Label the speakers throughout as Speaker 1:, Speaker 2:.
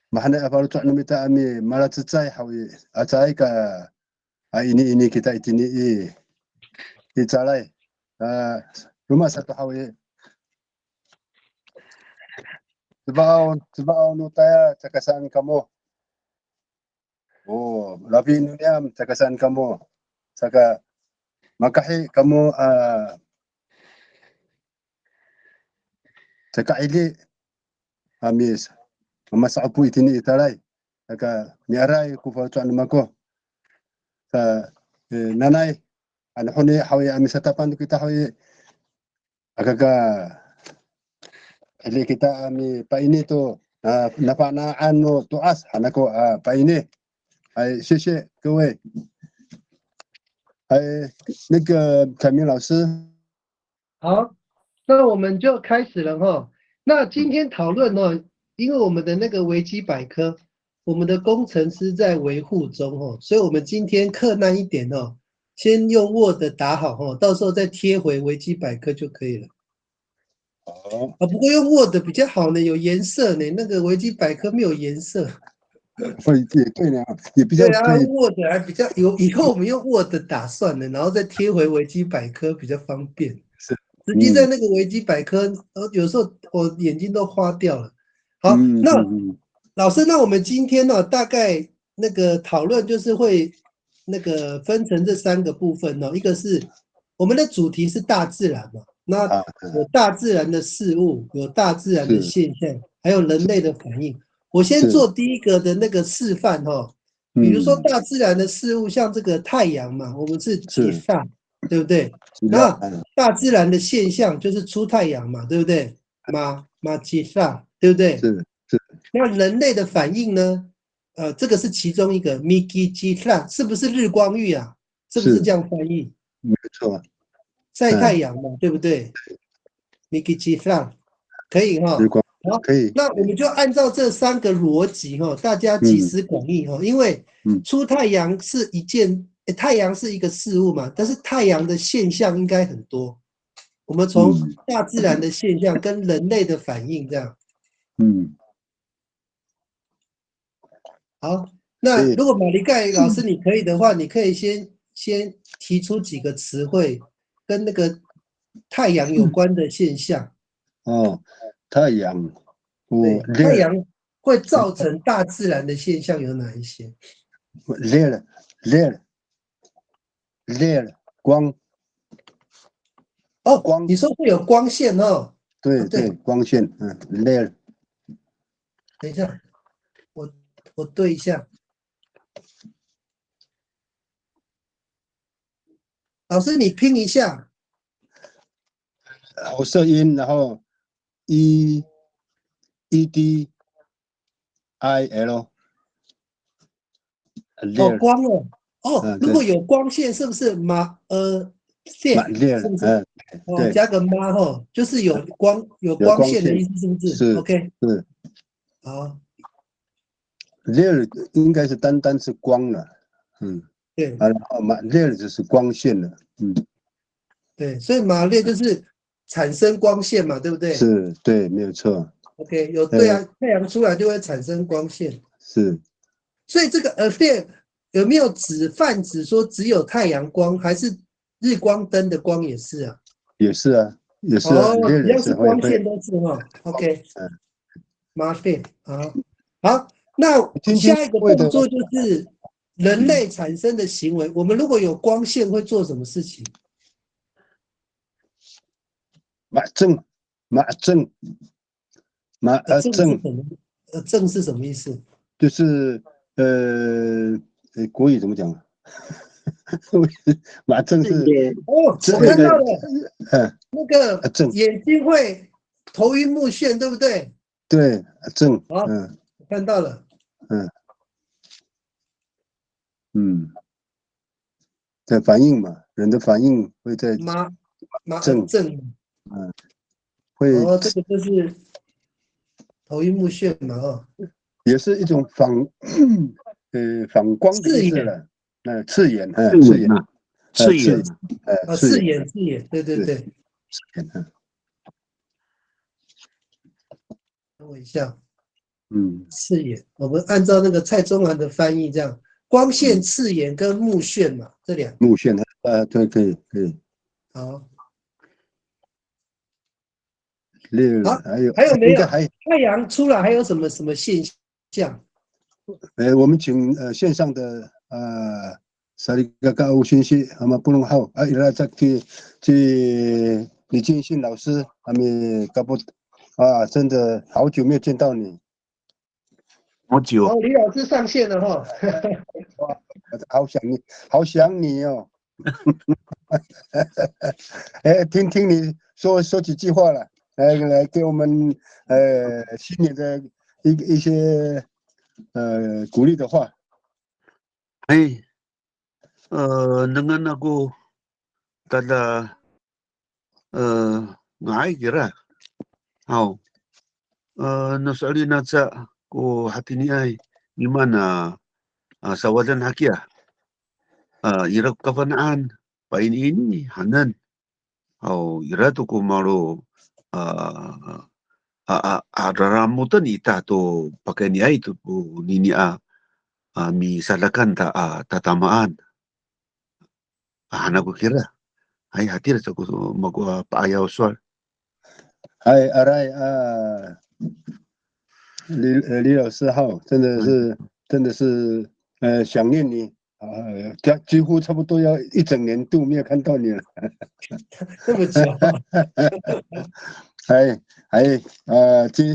Speaker 1: Mahana apa tu nak minta ami malah cecai hawi acai ka ini kita itini i calai rumah satu hawi sebab nutaya cakasan kamu labi nuniam cakasan kamu saka makahi kamu caka ili amis masa apu itini italai saka miarai ku fa tu mako sa nanai ana honi hawi ami satapan kita hawi agaga ili kita ami pa ini tu napanaan no tuas hanako pa ini 谢谢各位。那个凯明老师，
Speaker 2: 好，那我们就开始了哈。那今天讨论哦，因为我们的那个维基百科，我们的工程师在维护中哦，所以我们今天克难一点哦，先用 Word 打好哦，到时候再贴回维基百科就可以了。不过用 Word 比较好呢，有颜色呢，那个维基百科没有颜色。
Speaker 1: 也对呢，也比较
Speaker 2: 对啊
Speaker 1: 可以。
Speaker 2: ，Word 还比较以后我们用 Word 打算了，然后再贴回维基百科比较方便。
Speaker 1: 是，
Speaker 2: 实际在那个维基百科，有时候我眼睛都花掉了。好，那老师，那我们今天呢，大概那个讨论就是会那个分成这3个部分哦，一个是我们的主题是大自然嘛，那有大自然的事物，有大自然的现象，还有人类的反应。我先做第一个的那个示范哈，比如说大自然的事物，像这个太阳嘛，我们是吉萨，对不对？那大自然的现象就是出太阳嘛，对不对？马吉萨，对不对？
Speaker 1: 是。
Speaker 2: 那人类的反应呢？这个是其中一个 Miki吉萨，是不是日光浴啊？是不是这样翻译？
Speaker 1: 没错，
Speaker 2: 晒太阳嘛，对不对？Miki吉萨可以哈。好，
Speaker 1: 可以。
Speaker 2: 那我们就按照这3个逻辑哈，大家集思广益哈，因为出太阳是太阳是一个事物嘛，但是太阳的现象应该很多。我们从大自然的现象跟人类的反应这样。好，那如果马里盖老师你可以的话，你可以先提出几个词汇跟那个太阳有关的现象。
Speaker 1: 太阳，
Speaker 2: 对，太阳会造成大自然的现象有哪一些？
Speaker 1: 烈光。
Speaker 2: 光，你说会有光线哦？
Speaker 1: 对，光线，烈。
Speaker 2: 等一下，我对一下。老师，你拼一下。
Speaker 1: 我射音，然后 EDIL。
Speaker 2: 光哦。如果有光线，是不是线？是不是？加个妈哈，就是有光线的意思，是不是？OK。
Speaker 1: 是。
Speaker 2: 好。
Speaker 1: 烈应该是单是光了，
Speaker 2: 对。
Speaker 1: 然后烈就是光线了，
Speaker 2: 对，所以马烈就是产生光线嘛，对不对？
Speaker 1: 是，对，没有错。
Speaker 2: OK，对啊，太阳出来就会产生光线。
Speaker 1: 是。
Speaker 2: 所以这个affair有没有泛指说只有太阳光，还是日光灯的光也是啊？
Speaker 1: 也是啊，也是啊。
Speaker 2: 只要是光线都是哈。OK。马烈，好，那下一个动作就是人类产生的行为。我们如果有光线会做什么事情？
Speaker 1: 正
Speaker 2: 是什么意思？
Speaker 1: 就是国语怎么讲？马正是
Speaker 2: 我看到了，那个眼睛会头晕目眩，对不对？
Speaker 1: 对，正。
Speaker 2: 好，我看到了。
Speaker 1: 在反应嘛，人的反应会在
Speaker 2: 正。
Speaker 1: 会。
Speaker 2: 这个就是头晕目眩嘛，
Speaker 1: 也是一种反光的意思了。刺眼，
Speaker 2: 刺眼，对。等我一下。刺眼，我们按照那个蔡中涵的翻译这样，光线刺眼跟目眩嘛，这两个。
Speaker 1: 目眩对，可以。
Speaker 2: 好，
Speaker 1: 好，
Speaker 2: 还有没有？
Speaker 1: 应该还
Speaker 2: 太阳出来还有什么现象？
Speaker 1: 我们请线上的Sarika有信息，那么不能好伊拉再去李建信老师，他们搞不真的好久没有见到你，
Speaker 3: 好久。
Speaker 2: 哦，李老师上线了哈，
Speaker 1: 哇，好想你哦，听你说几句话了，来给我们新年的一些鼓励的话。
Speaker 3: Dengan aku tada ngai kira. Nasalina sa ko hati ni ay gimana sawadan hakia. Irap kapanaan pain ini hanan. Iratu ko maro rambutan ita to pakai ni ay to nini mi salakan tatamaan. Hanap ko kira. Ay hatir sa ko magpaayaw swal.
Speaker 1: Arai李老师好，真的是想念你几乎差不多要一整年度没有看到你了。
Speaker 2: 这么久。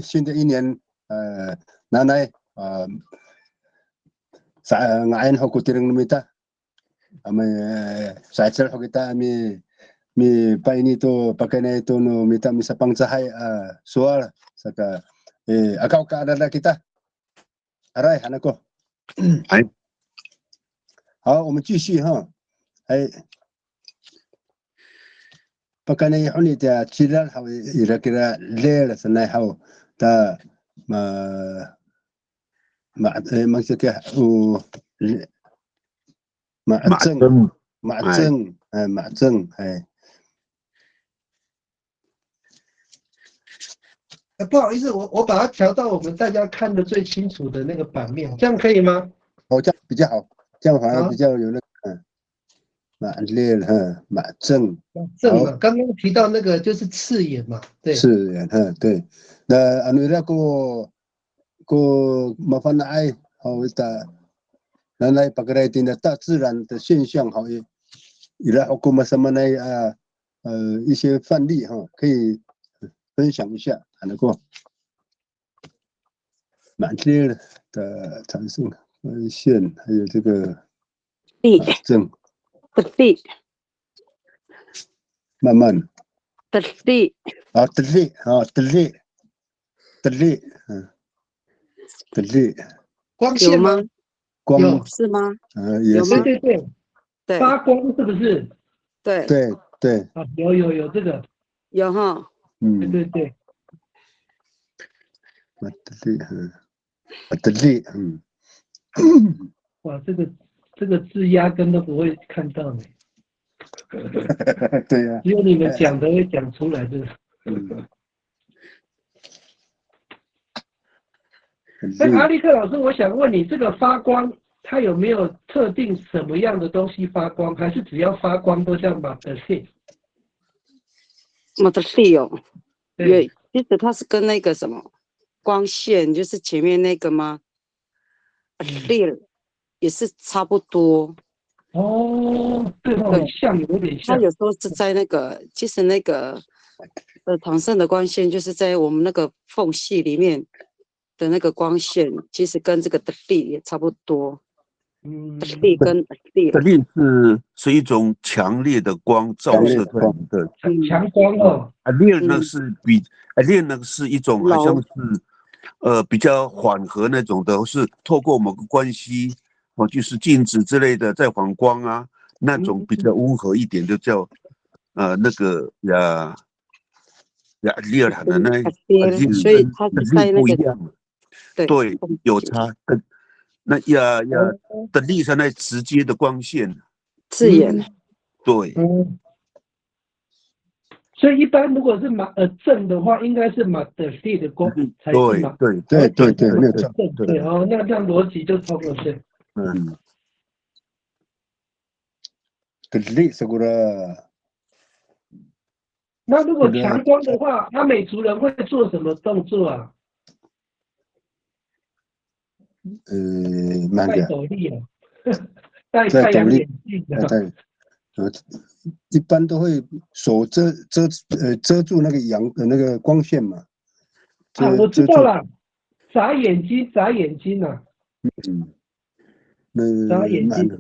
Speaker 1: 新的一年奶奶ngayon ho ko tirang numita sa sel ho kita mi pa ini to pakai na ito no mita mi sa pangsahay sual saka akaw ka adala kita aray anak ko 好，我们继续哈。pakai na ihon ita chilal haw ira-kira lel sanay haw ta maksudnya maceng
Speaker 2: 不好意思，我把它调到我们大家看的最清楚的那个版面，这样可以吗？
Speaker 1: 这样比较好，这样反而比较有那个maceng
Speaker 2: 正嘛，刚刚提到那个就是刺眼嘛，对。
Speaker 1: 刺眼，对。那ira ko mafanaay ita nanay pagkaitin na 大自然的现象好ira ko masamanay 一些范例可以分享一下，那个满街的产生线，还有这个正
Speaker 4: 地
Speaker 1: 慢慢
Speaker 4: 地
Speaker 2: 光线吗？
Speaker 4: 有是吗？
Speaker 1: 有
Speaker 4: 吗？
Speaker 2: 对，发光是不是？
Speaker 4: 对
Speaker 2: 有这个
Speaker 4: 有哈，
Speaker 2: 对。哇，这个字压根都不会看到呢。
Speaker 1: 对呀，
Speaker 2: 只有你们讲的会讲出来的。阿力克老师，我想问你，这个发光它有没有特定什么样的东西发光，还是只要发光都叫马德线？
Speaker 4: 马德线哦，对，其实它是跟那个什么光线，就是前面那个吗？列也是差不多。
Speaker 2: 哦，对，很像，有点像。
Speaker 4: 它有时候是在那个，其实那个唐盛的光线，就是在我们那个缝隙里面的那个光线，其实跟这个的力也差不多。力跟力
Speaker 3: 的力是一种强烈的光照射出来的
Speaker 2: 强光哦。
Speaker 3: 烈呢是一种好像是比较缓和那种的，是透过某个关系就是镜子之类的在反光啊，那种比较温和一点就叫那个烈的那
Speaker 4: 所以它是在那个
Speaker 3: 对有差那的力上那直接的光线
Speaker 4: 刺眼，
Speaker 3: 对，
Speaker 2: 所以一般如果是正的话，应该是马德利的光才是嘛。
Speaker 3: 对，
Speaker 1: 没有错。
Speaker 2: 对哦，那这样逻辑就通了，对。
Speaker 1: gede segera。
Speaker 2: 那如果强光的话，阿美族人会做什么动作啊？
Speaker 1: 那个
Speaker 2: 戴斗笠啊，戴太阳眼镜啊。
Speaker 1: 一般都会手遮住那个阳的那个光线嘛。
Speaker 2: 啊，我知道了，眨眼睛啊。眨眼睛。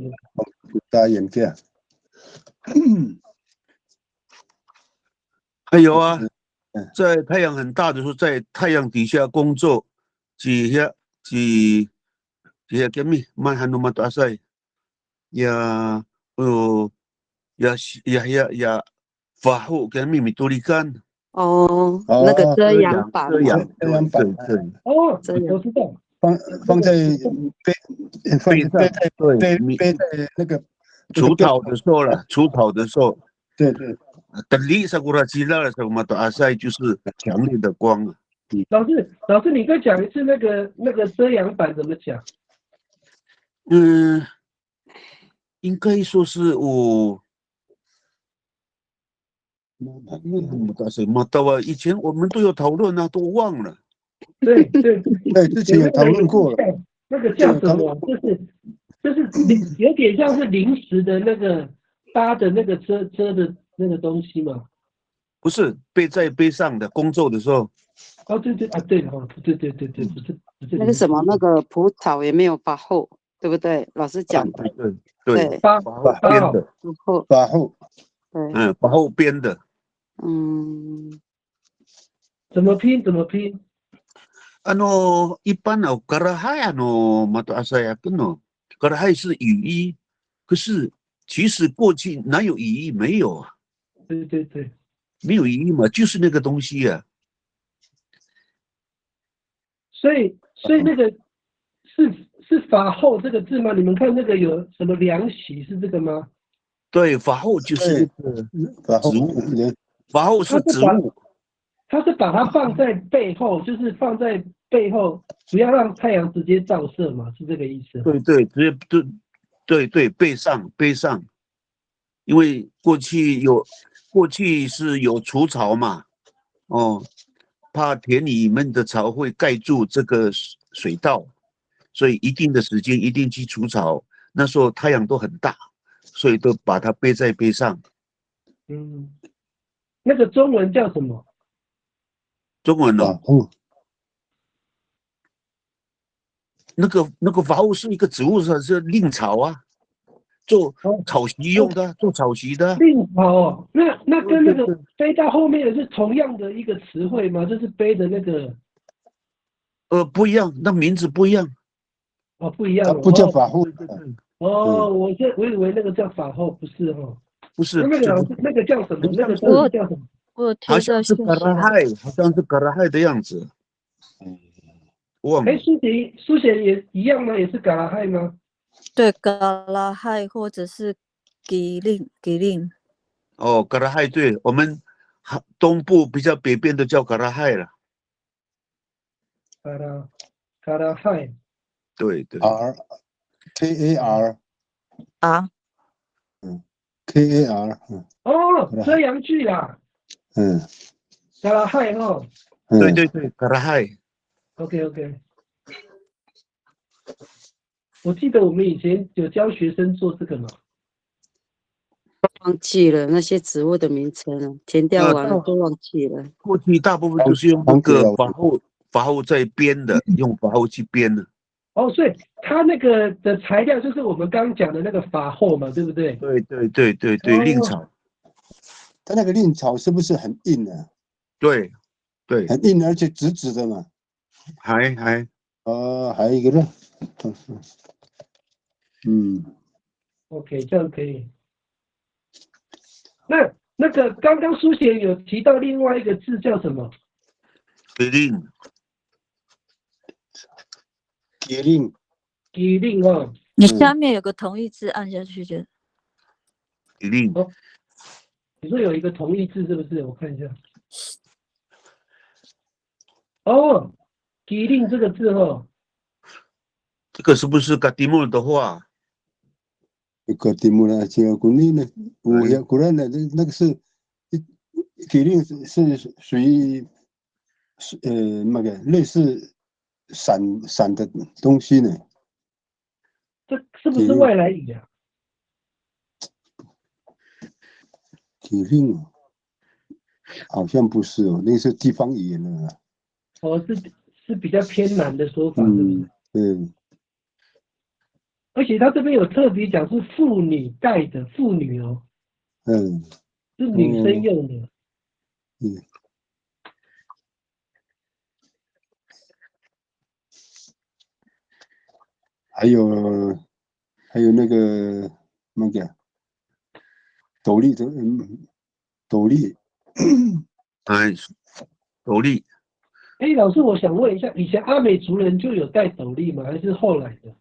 Speaker 1: 眨眼睛。
Speaker 3: 还有啊，在太阳很大的时候，在太阳底下工作，几下叫咩？慢hanum mata asai， 呀fahu叫咩？tulikan。
Speaker 4: 哦，那个遮阳板嘛。
Speaker 1: 遮阳板。
Speaker 2: 哦，我知道。
Speaker 1: 放在
Speaker 3: 背
Speaker 1: 在那个
Speaker 3: 除草的时候了，除草的时候。
Speaker 1: 对。
Speaker 3: Tadi sakura cila sama mata asai 就是强烈的光。
Speaker 2: 老师，你再讲一次那个遮阳板怎么讲？
Speaker 3: 应该说是以前我们都有讨论啊，都忘了。
Speaker 2: 对，
Speaker 1: 之前有讨论过了。
Speaker 2: 那个叫什么？就是有点像是临时的那个搭的那个遮的那个东西嘛。
Speaker 3: 不是背在背上的，工作的时候。
Speaker 2: 哦，对啊，对哦，对，不是
Speaker 4: 那个什么，那个蒲草也没有发厚，对不对？老师讲的。
Speaker 3: 对，
Speaker 2: 发
Speaker 3: 编的。
Speaker 1: 发厚。
Speaker 4: 对。
Speaker 3: 发厚编的。
Speaker 2: 怎么拼？
Speaker 3: 一般karahai mata asai karahai 是雨衣，可是其实过去哪有雨衣？没有啊。
Speaker 2: 对。
Speaker 3: 没有雨衣嘛，就是那个东西啊。
Speaker 2: 所以那个是法后这个字吗？你们看那个有什么凉席是这个吗？
Speaker 3: 对，法后就是植物，法后是植物。
Speaker 2: 它是把它放在背后，就是放在背后，不要让太阳直接照射嘛，是这个意思。
Speaker 3: 对，背上，因为过去是有除草嘛，怕田里面的草会盖住这个水道，所以一定的时间一定去除草。那时候太阳都很大，所以都把它背在背上。
Speaker 2: 那个中文叫什么？
Speaker 3: 中文那个法务是一个植物，是令草啊，做草席用的，做草席的。
Speaker 2: 令草那跟那个背到后面的是同样的一个词汇吗？就是背的那个。
Speaker 3: 不一样，那名字不一样。
Speaker 2: 不一样。
Speaker 1: 不叫法后。
Speaker 2: 我以为那个叫法后，不是哦。
Speaker 3: 不是。
Speaker 2: 那个叫什么？那个东西叫什么？
Speaker 3: 好像是格拉亥的样子。
Speaker 2: 苏贤也一样吗？也是嘎拉亥吗？
Speaker 5: 对，嘎拉亥或者是吉令。
Speaker 3: 嘎拉亥，对，我们东部比较北边的叫嘎拉亥了。
Speaker 2: 嘎拉亥。
Speaker 3: 对。
Speaker 1: KAR。KAR。
Speaker 2: 遮阳具啦。嘎拉亥哦。
Speaker 3: 对，嘎拉亥。
Speaker 2: OK。我记得我们以前有教学生做这个嘛。
Speaker 4: 忘记了那些植物的名称了，填掉完了都忘记了。
Speaker 3: 过去大部分就是用那个法后在编的，用法后去编的。
Speaker 2: 所以它那个的材料就是我们刚刚讲的那个法后嘛，对不对？
Speaker 3: 对，令草。
Speaker 1: 它那个令草是不是很硬啊？
Speaker 3: 对，
Speaker 1: 很硬，而且直直的嘛。
Speaker 3: 还
Speaker 1: 有一个呢。
Speaker 2: OK， 这样可以。那个刚刚书写有提到另外一个字叫什么？
Speaker 1: 吉令
Speaker 2: 哦。
Speaker 5: 你下面有个同义字，按下去就。
Speaker 3: 吉令。
Speaker 2: 你说有一个同义字是不是？我看一下。哦，吉令这个字哦，
Speaker 3: 这个是不是嘎迪木的话？
Speaker 1: 一个题目呢，这个古尼呢，五些古人的那个是，铁定是属于那个类似伞的东西呢。
Speaker 2: 这是不是外来语啊？
Speaker 1: 铁定好像不是哦，那是地方语言了。
Speaker 2: 哦，是比较偏南的说法，是不是？
Speaker 1: 对。
Speaker 2: 而且他这边有特别讲是妇女带的妇女哦，是女生用的。
Speaker 1: 还有那个斗笠的斗笠，
Speaker 3: 哎，斗笠。
Speaker 2: 哎，老师，我想问一下，以前阿美族人就有戴斗笠吗？还是后来的？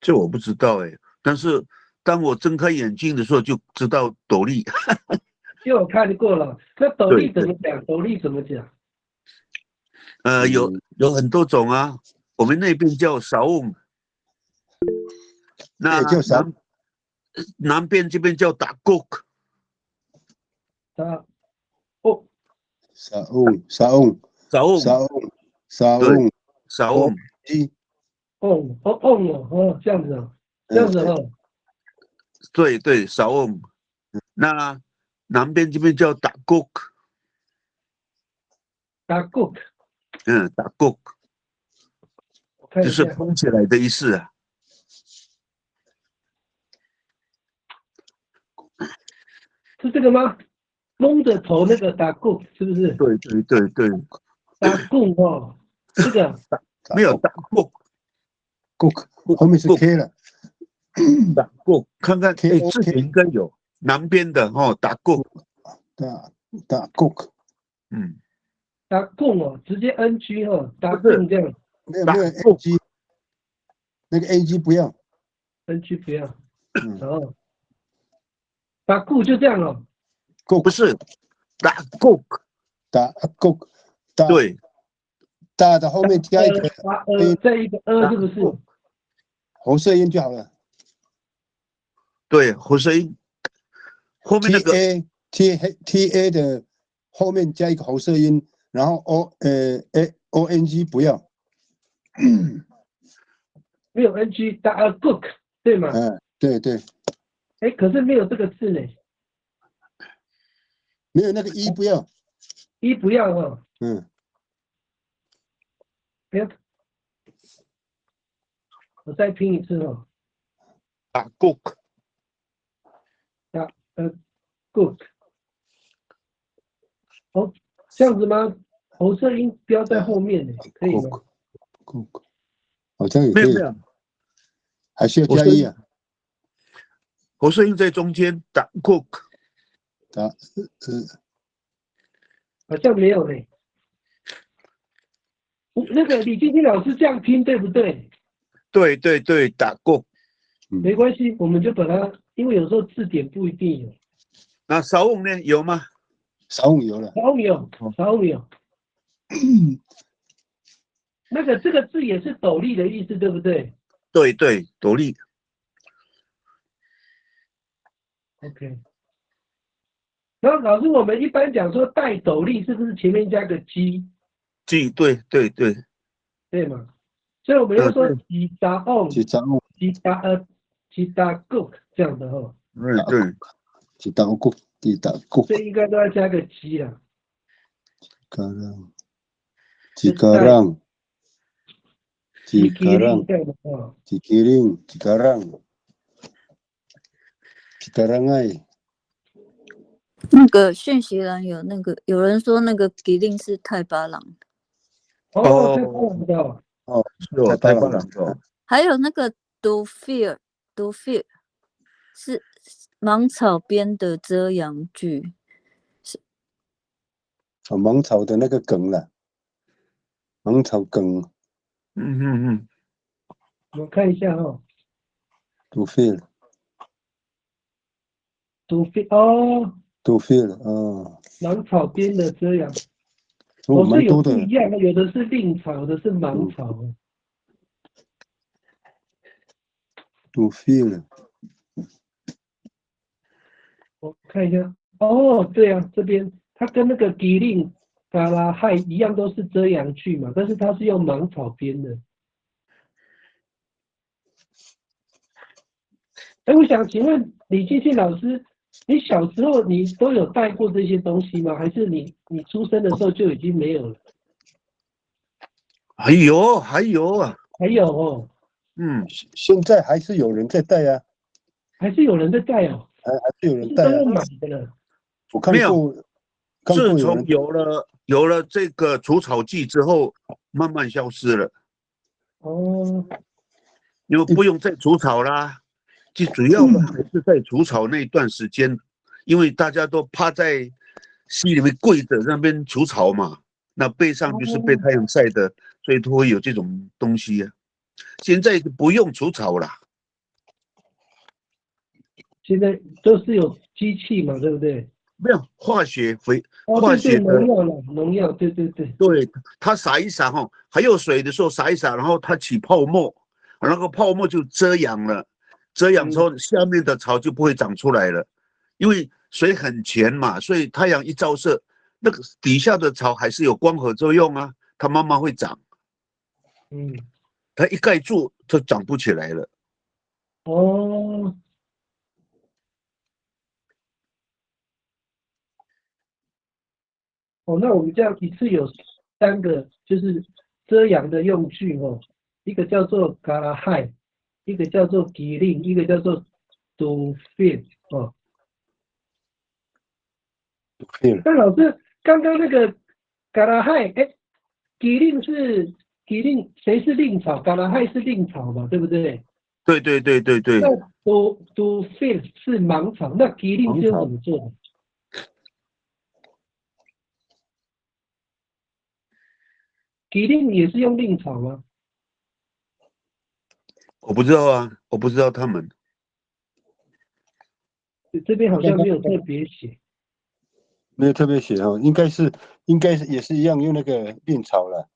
Speaker 3: 这我不知道哎，但是当我睁开眼睛的时候就知道斗笠。
Speaker 2: 就有看过了。那斗笠怎么讲？斗笠怎么讲？
Speaker 3: 有很多种啊，我们那边叫勺瓮，那南边这边叫打谷。
Speaker 1: 沙瓮，
Speaker 2: 这样子哦，这样子哦。
Speaker 3: 对，勺瓮。那南边这边叫打谷。
Speaker 2: 打谷。
Speaker 3: 打谷。就是封起来的意思啊。
Speaker 2: 是这个吗？蒙着头那个打谷是不是？
Speaker 3: 对。
Speaker 2: 打谷哦，这个
Speaker 3: 没有打谷，
Speaker 1: 后面是 K 了。
Speaker 3: 打谷，看看字典应该有南边的哦，打谷。
Speaker 1: 打谷。
Speaker 2: 打谷哦，直接 NG 哦，打谷这样。
Speaker 1: 没有 NG， 那个 AG 不要
Speaker 2: ，NG 不要。哦，打谷就这样哦。
Speaker 3: 不是打谷。对。
Speaker 1: 打的后面加一个
Speaker 2: 再一个是不是？
Speaker 1: 喉舌音就好了。
Speaker 3: 对，喉舌音。后面那个
Speaker 1: ta 的后面加一个喉舌音，然后ONG 不要。
Speaker 2: 没有 NG 打cook 对吗？
Speaker 1: 对。
Speaker 2: 哎，可是没有这个字呢。
Speaker 1: 没有那个不要。
Speaker 2: 不要哦。不要。我再拼一次哦。
Speaker 3: 打 cook。
Speaker 2: 打cook。哦，这样子吗？喉舌音标在后面呢，可以吗？
Speaker 1: 好像也可以。
Speaker 3: 没有。
Speaker 1: 还需要加一啊。
Speaker 3: 喉舌音在中间，打 cook。
Speaker 2: 好像没有呢。那个李晶晶老师这样拼对不对？
Speaker 3: 对，打 cook。
Speaker 2: 没关系，我们就把它，因为有时候字典不一定有。
Speaker 3: 那勺瓮呢？有吗？
Speaker 1: 勺瓮有了。
Speaker 2: 勺瓮有。那个这个字也是斗笠的意思，对不对？
Speaker 3: 对，斗笠。
Speaker 2: OK。然后老师，我们一般讲说戴斗笠，是不是前面加个 G？ 对吗？所以我们要说吉达 on， 吉达 cook 这样的哈。
Speaker 3: 对。
Speaker 1: 吉达 cook。
Speaker 2: 所以应该都要加个 G 啦。
Speaker 1: 吉卡让。
Speaker 5: 那个讯息栏有那个有人说那个吉令是太巴郎。
Speaker 2: 太巴郎的。
Speaker 3: 太巴郎的。
Speaker 5: 还有那个 do fear 是芒草编的遮阳句。
Speaker 1: 芒草的那个梗了。芒草梗。
Speaker 2: 我看一下哦。
Speaker 1: 杜菲了，
Speaker 2: 杜菲哦，
Speaker 1: 杜菲了，哦，
Speaker 2: 芒草边的遮阳，
Speaker 1: 哦，
Speaker 2: 所以有
Speaker 1: 蛮多的，
Speaker 2: 不一样，有的是令草，有的是芒草。
Speaker 1: 杜菲了，
Speaker 2: 我看一下，哦，对啊，这边它跟那个吉令嘎拉亥一样，都是遮阳具嘛，但是它是用芒草编的。哎，我想请问李继信老师，你小时候你都有带过这些东西吗？还是你出生的时候就已经没有了？
Speaker 3: 还有啊，
Speaker 2: 还有哦，
Speaker 1: 现在还是有人在带啊，
Speaker 2: 还是有人在带哦，
Speaker 1: 还是有
Speaker 2: 不
Speaker 1: 人带啊，
Speaker 2: 是都用买的了。
Speaker 1: 我看
Speaker 3: 没有。
Speaker 1: 过，看
Speaker 3: 自从
Speaker 1: 过有人
Speaker 3: 有了这个除草剂之后，慢慢消失了，
Speaker 2: 哦，
Speaker 3: 因为不用再除草啦。最主要的还是在除草那一段时间，因为大家都趴在溪里面跪着那边除草嘛，那背上就是被太阳晒的，所以都会有这种东西啊。现在不用除草了，
Speaker 2: 现在都是有机器嘛，对不对？
Speaker 3: 没有化学肥，
Speaker 2: 哦，对对，
Speaker 3: 化学的，
Speaker 2: 农药了，农药，对对对。
Speaker 3: 对，它撒一撒哈，还有水的时候撒一撒，然后它起泡沫，那个泡沫就遮阳了，遮阳之后下面的草就不会长出来了，因为水很浅嘛，所以太阳一照射，那个底下的草还是有光合作用啊，它慢慢会长，它一盖住就长不起来了。
Speaker 2: 哦，哦，那我们这样一次有3个，就是遮阳的用具哦，一个叫做嘎拉亥，一个叫做吉令，一个叫做杜菲哦。
Speaker 1: 杜菲了，
Speaker 2: 那老师刚刚那个嘎拉亥，哎，吉令是吉令，谁是令草？嘎拉亥是令草嘛，对不对？
Speaker 3: 对对对对对，
Speaker 2: 那杜菲是芒草，那吉令是用什么做的？吉令也是用令草吗？
Speaker 3: 我不知道啊，我不知道他们。
Speaker 2: 这边好像没有特别写。
Speaker 1: 没有特别写哦，应该是也是一样用那个令草了，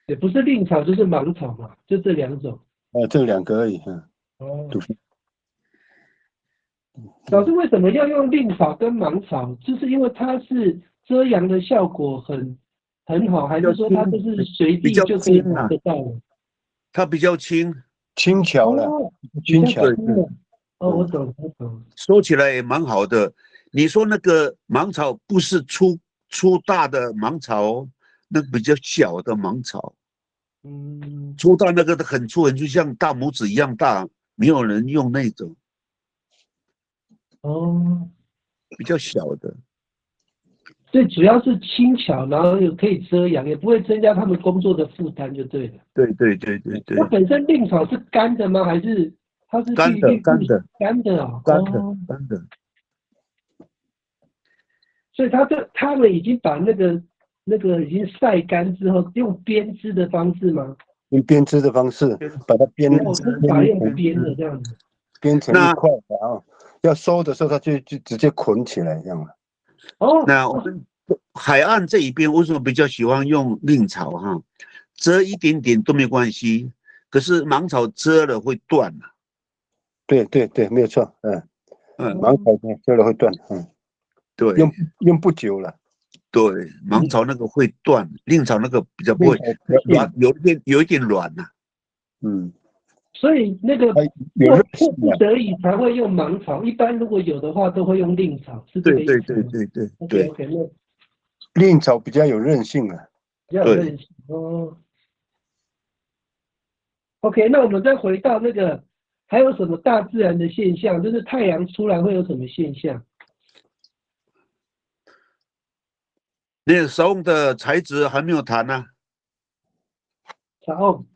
Speaker 2: 也不是令草就是芒草嘛，就这2种。
Speaker 1: 这2个而已，
Speaker 2: 哦，
Speaker 1: 杜菲，
Speaker 2: 老师为什么要用令草跟芒草？就是因为它是遮阳的效果很好，还是说它就是随地就可以拿得到的？
Speaker 3: 它比较轻，
Speaker 1: 轻巧了，
Speaker 2: 哦，
Speaker 1: 轻巧，
Speaker 2: 轻的。哦，我懂，我懂。
Speaker 3: 说起来也蛮好的。你说那个芒草不是粗大的芒草哦，那个比较小的芒草。粗大那个很粗，就像大拇指一样大，没有人用那种。
Speaker 2: 哦，
Speaker 3: 比较小的。
Speaker 2: 所以主要是轻巧，然后又可以遮阳，也不会增加他们工作的负担，就对了。
Speaker 3: 对对对对对。
Speaker 2: 它本身令草是干的吗？还是它是
Speaker 3: 干的干的
Speaker 2: 干的啊？
Speaker 3: 干的干的。
Speaker 2: 所以他们已经把那个已经晒干之后，用编织的方式吗？
Speaker 1: 用编织的方式把它编
Speaker 2: 用编的这样子。
Speaker 1: 编成一块，然后要收的时候，它就直接捆起来这样了。
Speaker 2: 哦，
Speaker 3: 那我们海岸这一边为什么比较喜欢用令草哈？遮一点点都没关系，可是芒草遮了会断了。
Speaker 1: 对对对，没有错，芒草遮了会断，
Speaker 3: 对，
Speaker 1: 用不久了。
Speaker 3: 对，芒草那个会断，令草那个比较不会软，有一点软呐。
Speaker 2: 所以那个迫不得已才会用芒草，一般如果有的话都会用令草，是这个意思吗？
Speaker 3: 对。
Speaker 2: OK， 那
Speaker 1: 令草比较有韧性啊。
Speaker 2: 比较有韧性哦。OK， 那我们再回到那个，还有什么大自然的现象？就是太阳出来会有什么现象？
Speaker 3: 那个沙翁的材质还没有谈呢。
Speaker 2: 沙翁，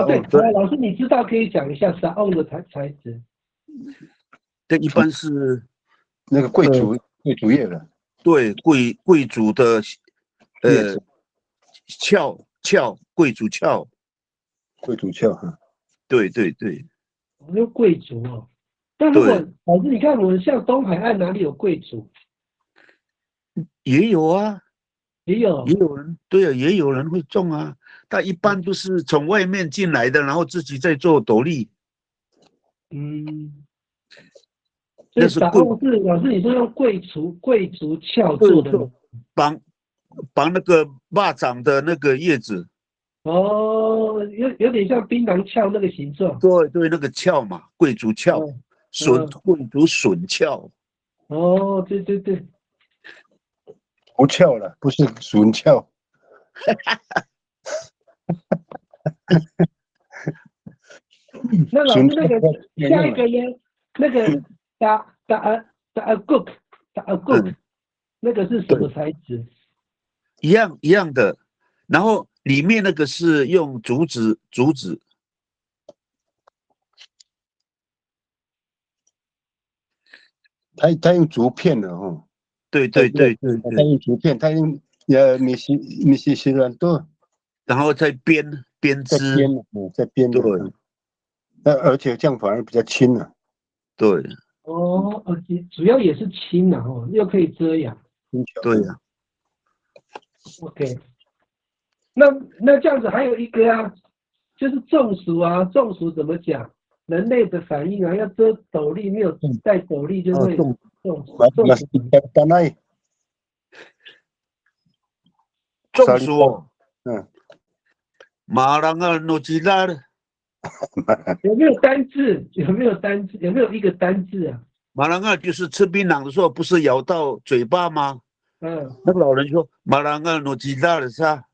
Speaker 2: 对，老师你知道可以讲一下沙翁的材质。
Speaker 3: 这一般是
Speaker 1: 那个贵族叶的。
Speaker 3: 对，贵族的鞘，贵族鞘。
Speaker 1: 贵族鞘哈。
Speaker 3: 对对对。
Speaker 2: 有贵族哦。那如果
Speaker 3: 对
Speaker 2: 老师，你看我们像东海岸哪里有贵族？
Speaker 3: 也有啊，
Speaker 2: 也有
Speaker 3: 也有人对啊，也有人会种啊。但一般都是从外面进来的，然后自己在做斗笠。
Speaker 2: 所以答案
Speaker 3: 那是贵，
Speaker 2: 是老师，你说用贵族鞘
Speaker 3: 对，
Speaker 2: 做的吗？
Speaker 3: 绑那个蚂蚱的那个叶子，
Speaker 2: 哦，有点像槟榔鞘那个形状。
Speaker 3: 对对，那个鞘嘛，贵族鞘，
Speaker 2: 嗯嗯，
Speaker 3: 贵族笋鞘。
Speaker 2: 哦，对对对。
Speaker 1: 不翘了，不是笋翘。
Speaker 2: 那老师那个下一个
Speaker 1: 了。
Speaker 2: 呢？那个打 cook
Speaker 3: 嗯，
Speaker 2: 那个是什么
Speaker 3: 对，
Speaker 2: 材质？
Speaker 3: 一样的。然后里面那个是用竹子，
Speaker 1: 他用竹片的哦，
Speaker 3: 对
Speaker 1: 他
Speaker 3: 对，
Speaker 1: 用竹片，他用米西兰多
Speaker 3: 然后再编
Speaker 1: 在编
Speaker 3: 织，
Speaker 1: 的，在编
Speaker 3: 对
Speaker 1: 的。那而且这样反而比较轻了。
Speaker 3: 对
Speaker 2: 哦，主要也是轻的哦，又可以遮阳。
Speaker 1: 轻巧。
Speaker 3: 对呀。
Speaker 2: OK，那这样子还有一个啊，就是中暑啊，中暑怎么讲？人类的反应啊，要遮斗笠，没有戴斗笠就会中暑。中暑
Speaker 3: 中暑哦，
Speaker 1: 嗯，
Speaker 3: 马兰啊，诺基拉的
Speaker 2: 有没有单字？有没有一个单字啊？
Speaker 3: 马兰啊，就是吃槟榔的时候，不是咬到嘴巴吗？
Speaker 2: 嗯，
Speaker 3: 那个老人说马兰啊，诺基拉的是吧？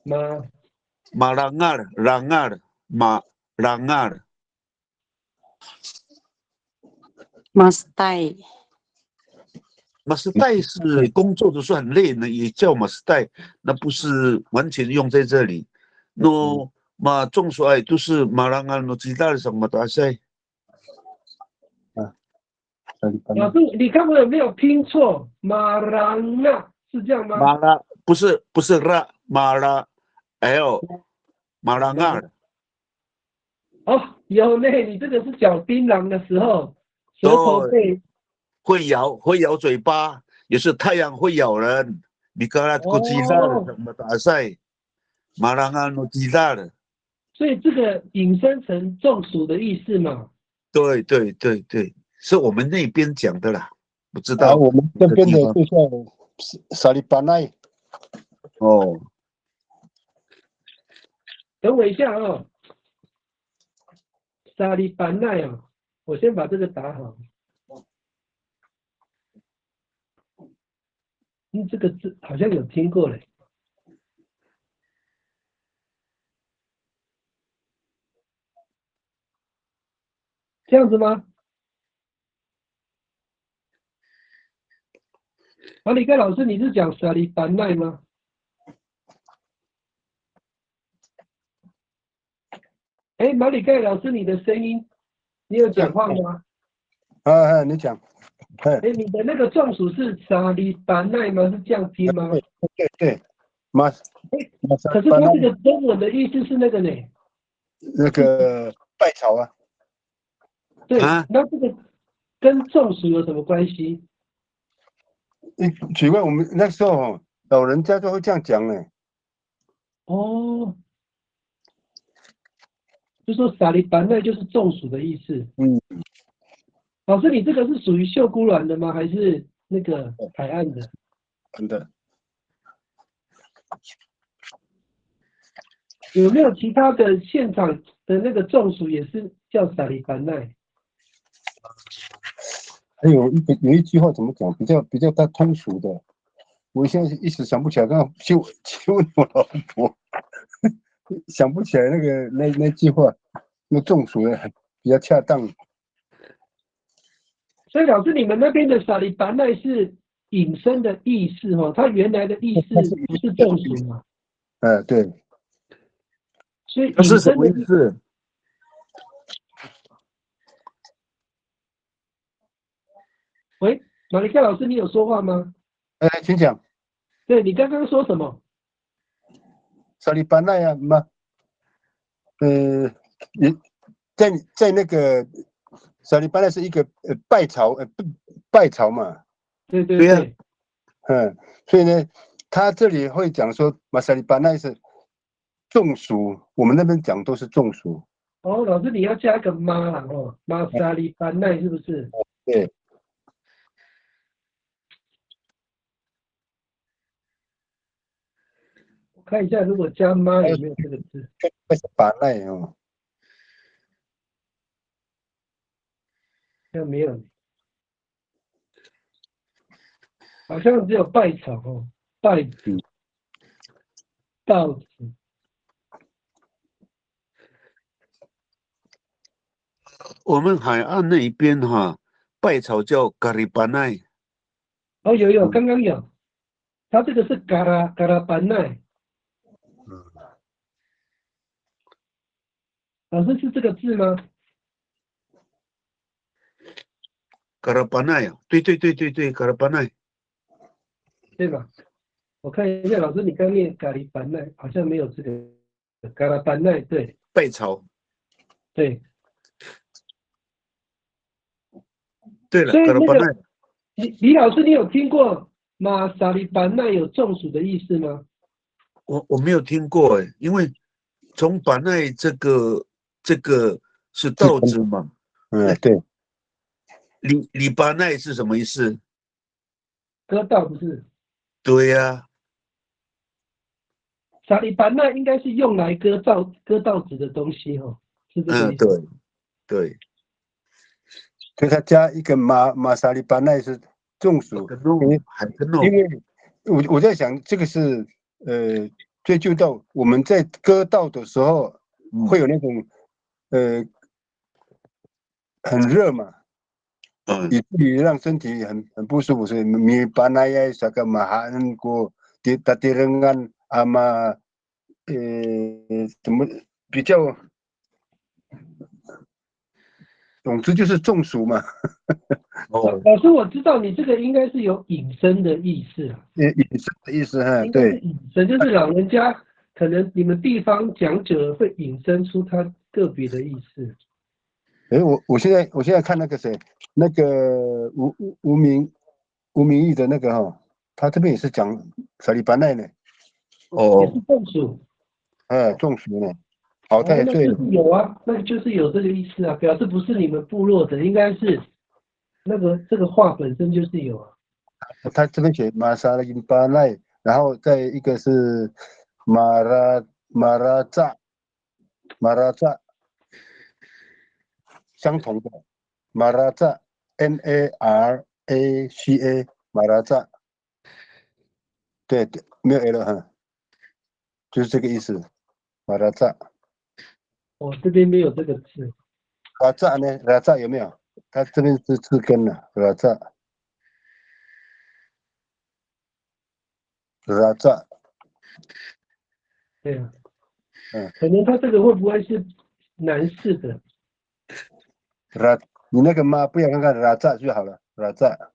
Speaker 2: 马
Speaker 3: 马兰啊，朗啊的马兰啊的，
Speaker 4: 马斯代，
Speaker 3: 马斯代是工作的时候很累呢，也叫马斯代，那不是完全用在这里。那马中暑哎，都是马兰啊，诺基拉的什么大赛？
Speaker 2: 老师，你看我有没有拼错？马朗纳是这样吗？
Speaker 3: 马拉不是拉马拉 L 马兰啊的。
Speaker 2: 哦，有呢，你这个是嚼槟榔的时候，舌头
Speaker 3: 对，
Speaker 2: 被
Speaker 3: 会咬嘴巴，也是太阳会咬人。米格拉古吉拉的
Speaker 2: 哦，
Speaker 3: 什么大赛，马兰阿诺吉拉的，
Speaker 2: 所以这个引申成中暑的意思嘛。
Speaker 3: 对，是我们那边讲的啦，不知
Speaker 1: 啊，
Speaker 3: 道
Speaker 1: 我们
Speaker 3: 别
Speaker 1: 这边
Speaker 3: 的地方
Speaker 1: 的就叫沙利巴奈。
Speaker 3: 哦。
Speaker 2: 等我一下哦，沙利班奈哦，我先把这个打好。这个字好像有听过嘞。这样子吗？马里盖老师，你是讲沙利班奈吗？哎，马里盖老师，你的声音，你有讲话吗？
Speaker 1: 你讲。
Speaker 2: 哎，你的那个中暑是沙利班奈吗？是这样拼吗？
Speaker 1: 对，马
Speaker 2: 可是它这个中文的意思是那个呢？
Speaker 1: 那个拜草啊。
Speaker 2: 对，
Speaker 3: 啊，
Speaker 2: 那这个跟中暑有什么关系？
Speaker 1: 奇怪，我们那时候老人家就会这样讲呢。
Speaker 2: 哦，就说沙利班奈就是中暑的意思。老师，你这个是属于秀姑峦的吗？还是那个海岸的？
Speaker 1: 真的。
Speaker 2: 有没有其他的现场的那个中暑也是叫沙利班奈？
Speaker 1: 还有一句话怎么讲，比较通俗的，我现在一时想不起来。刚刚去问我老婆，想不起来那句话，那中暑的比较恰当。
Speaker 2: 所以老师，你们那边的沙利班奈是引申的意思哦，它原来的意思不是中暑嘛？
Speaker 1: 对。
Speaker 2: 所以
Speaker 3: 那是什么
Speaker 2: 引申的
Speaker 3: 意思？
Speaker 2: 喂，马里克老师，你有说话吗？
Speaker 1: 请讲。
Speaker 2: 对，你刚刚说什么？
Speaker 1: 沙利班奈啊，也在那个沙利班奈是一个拜朝嘛，
Speaker 2: 对对
Speaker 3: 对呀
Speaker 2: 对，
Speaker 1: 所以呢，他这里会讲说马沙利班奈是众属，我们那边讲都是众属。
Speaker 2: 哦，老师你要加个妈啦哦，妈沙利班奈是不是？
Speaker 1: 对，
Speaker 2: 我看一下，如果加妈有没有这个字？
Speaker 1: 那是班奈哦。
Speaker 2: 好像没有，好像只有拜草哦，拜子、稻子。
Speaker 3: 我们海岸那一边哈，拜草叫咖喱班奈，
Speaker 2: 哦，有，刚刚有，它这个是嘎拉班奈，老师是这个字吗？
Speaker 3: 咖喱班奈啊，对，咖喱班奈。
Speaker 2: 对吧？我看一下，老师你刚念嘎里班奈，好像没有这个嘎拉班奈，对
Speaker 3: 拜草。
Speaker 2: 对，
Speaker 3: 对了，
Speaker 2: 所以那
Speaker 3: 咖喱班奈，
Speaker 2: 个李老师，你有听过马萨里班奈有中暑的意思吗？
Speaker 3: 我没有听过哎，因为从班奈这个是稻子嘛，
Speaker 1: 对，
Speaker 3: 里巴奈是什么意思？
Speaker 2: 割稻不是，
Speaker 3: 对呀，
Speaker 2: 萨里班奈应该是用来割稻子的东西哦，是这个意思。
Speaker 3: 对，
Speaker 1: 所以他加一个马沙利班奈是众属，
Speaker 3: 海跟诺，
Speaker 1: 因为我在想这个是追究到我们在割稻的时候会有那种很热嘛，以至于让身体很不舒服，所以米巴奈呀啥个马汉过打地人安阿嘛怎么比较，总之就是中暑嘛。
Speaker 2: 老师，我知道你这个应该是有引申的意思啊，
Speaker 1: 引申的意思哈，
Speaker 2: 应该是
Speaker 1: 对，
Speaker 2: 引申，就是老人家可能你们地方讲久了会引申出他个别的意思。
Speaker 1: 我现在看那个谁，那个吴明义的那个哈，他这边也是讲沙利班奈呢，
Speaker 2: 也是中暑。
Speaker 1: 中暑呢，好太岁，
Speaker 2: 那就是有啊，那就是有这个意思啊，表示不是你们部落的，应该是这个话本身就是有啊。
Speaker 1: 他这边写马沙利班奈，然后再一个是马拉扎，相同的马拉扎 MARACA 马拉扎，对，没有 L 哈，就是这个意思，马拉扎。
Speaker 2: 我这边没有这个字。
Speaker 1: 拉扎呢？拉扎有没有？他这边是字根的，拉扎，
Speaker 2: 对啊，可能他这个会不会是男士的？
Speaker 1: 你那个妈不要看看拉扎就好了，拉扎。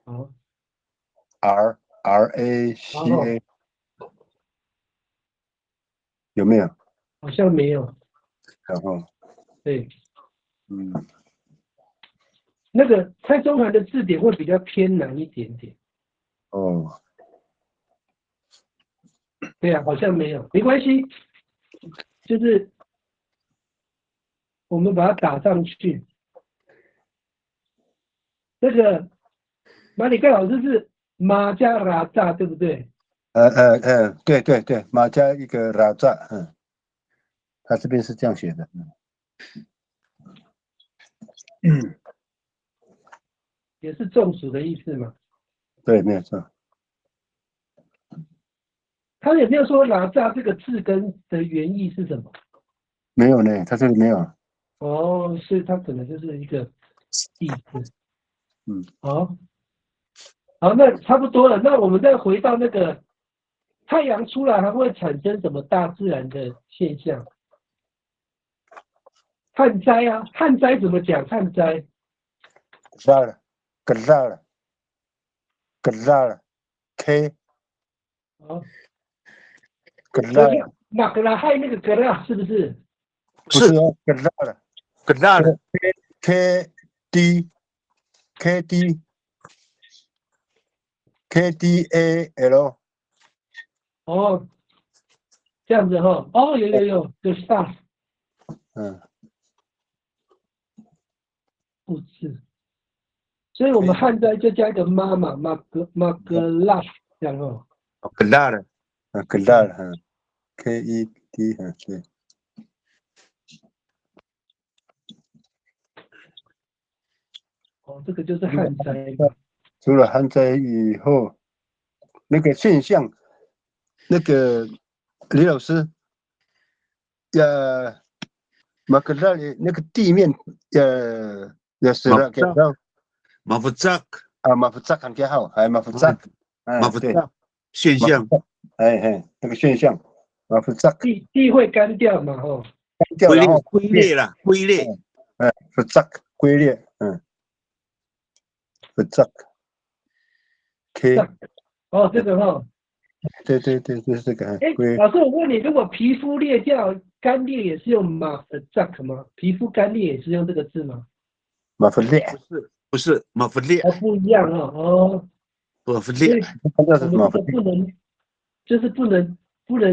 Speaker 2: 好
Speaker 1: RACA 有没有？
Speaker 2: 好像没有。
Speaker 1: 然后，
Speaker 2: 对，那个蔡中涵的字典会比较偏难一点点。
Speaker 1: 哦，
Speaker 2: 对啊，好像没有，没关系，就是我们把它打上去。这个马里盖老师是马加拉扎，对不对？
Speaker 1: 对，马加一个拉扎，他这边是这样写的，
Speaker 2: 也是中暑的意思嘛？
Speaker 1: 对，没有错。
Speaker 2: 他有没有说拉扎这个字根的原意是什么？
Speaker 1: 没有呢，他这里没有。
Speaker 2: 哦，所以它可能就是一个意思。好，那差不多了。那我们再回到那个太阳出来还会产生什么大自然的现象？旱灾啊，旱灾怎么讲？旱灾
Speaker 1: 格拉了 ，K。
Speaker 2: 好，
Speaker 1: 格拉
Speaker 2: 马格拉害那个格拉是不是？
Speaker 1: 不是哦，格拉了
Speaker 3: 格拉的
Speaker 1: ，K D K D K D A L，
Speaker 2: 哦，这样子哈，哦，有 staff 不是，所以我们汉在就加一个妈妈马格拉这样哦。
Speaker 3: 格拉的，
Speaker 1: 格拉了，K E D 对。
Speaker 2: 哦，这个就是旱灾嘛。
Speaker 1: 除了旱灾以后，那个现象，那个李老师，马格拉里那个地面，是了，给到
Speaker 3: 马夫扎
Speaker 1: 马夫扎看起好，马夫扎，对，
Speaker 3: 马夫扎现象，
Speaker 1: 那个现象，马夫扎，
Speaker 2: 地会干掉嘛，哦，
Speaker 1: 干掉然后
Speaker 3: 龟裂了，龟裂，
Speaker 1: 夫扎龟裂，夫扎 ，K，
Speaker 2: 哦，这个哈，
Speaker 1: 对，就是这个，
Speaker 2: 老师，我问你，如果皮肤裂掉、干裂也是用马夫扎吗？皮肤干裂也是用这个字吗？
Speaker 1: 马夫裂，
Speaker 3: 不是马夫裂，
Speaker 2: 不一样哦，
Speaker 3: 马夫裂，
Speaker 2: 我们这个不能，就是不能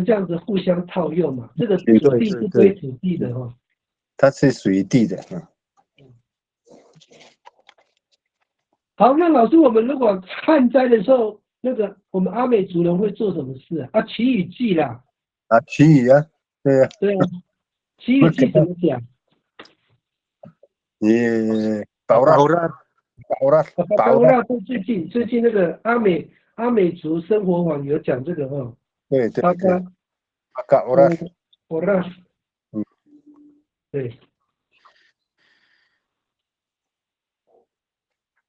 Speaker 2: 这样子互相套用嘛。这个土地是归土地的哦，
Speaker 1: 它是属于地的，
Speaker 2: 好，那老师，我们如果旱灾的时候，那个我们阿美族人会做什么事啊？祈雨祭啦。
Speaker 1: 祈雨啊，对啊，
Speaker 2: 祈雨祭怎么讲？
Speaker 1: 保拉
Speaker 2: 最近那个阿美族生活网有讲这个哦。
Speaker 1: 对，
Speaker 2: 保拉，对。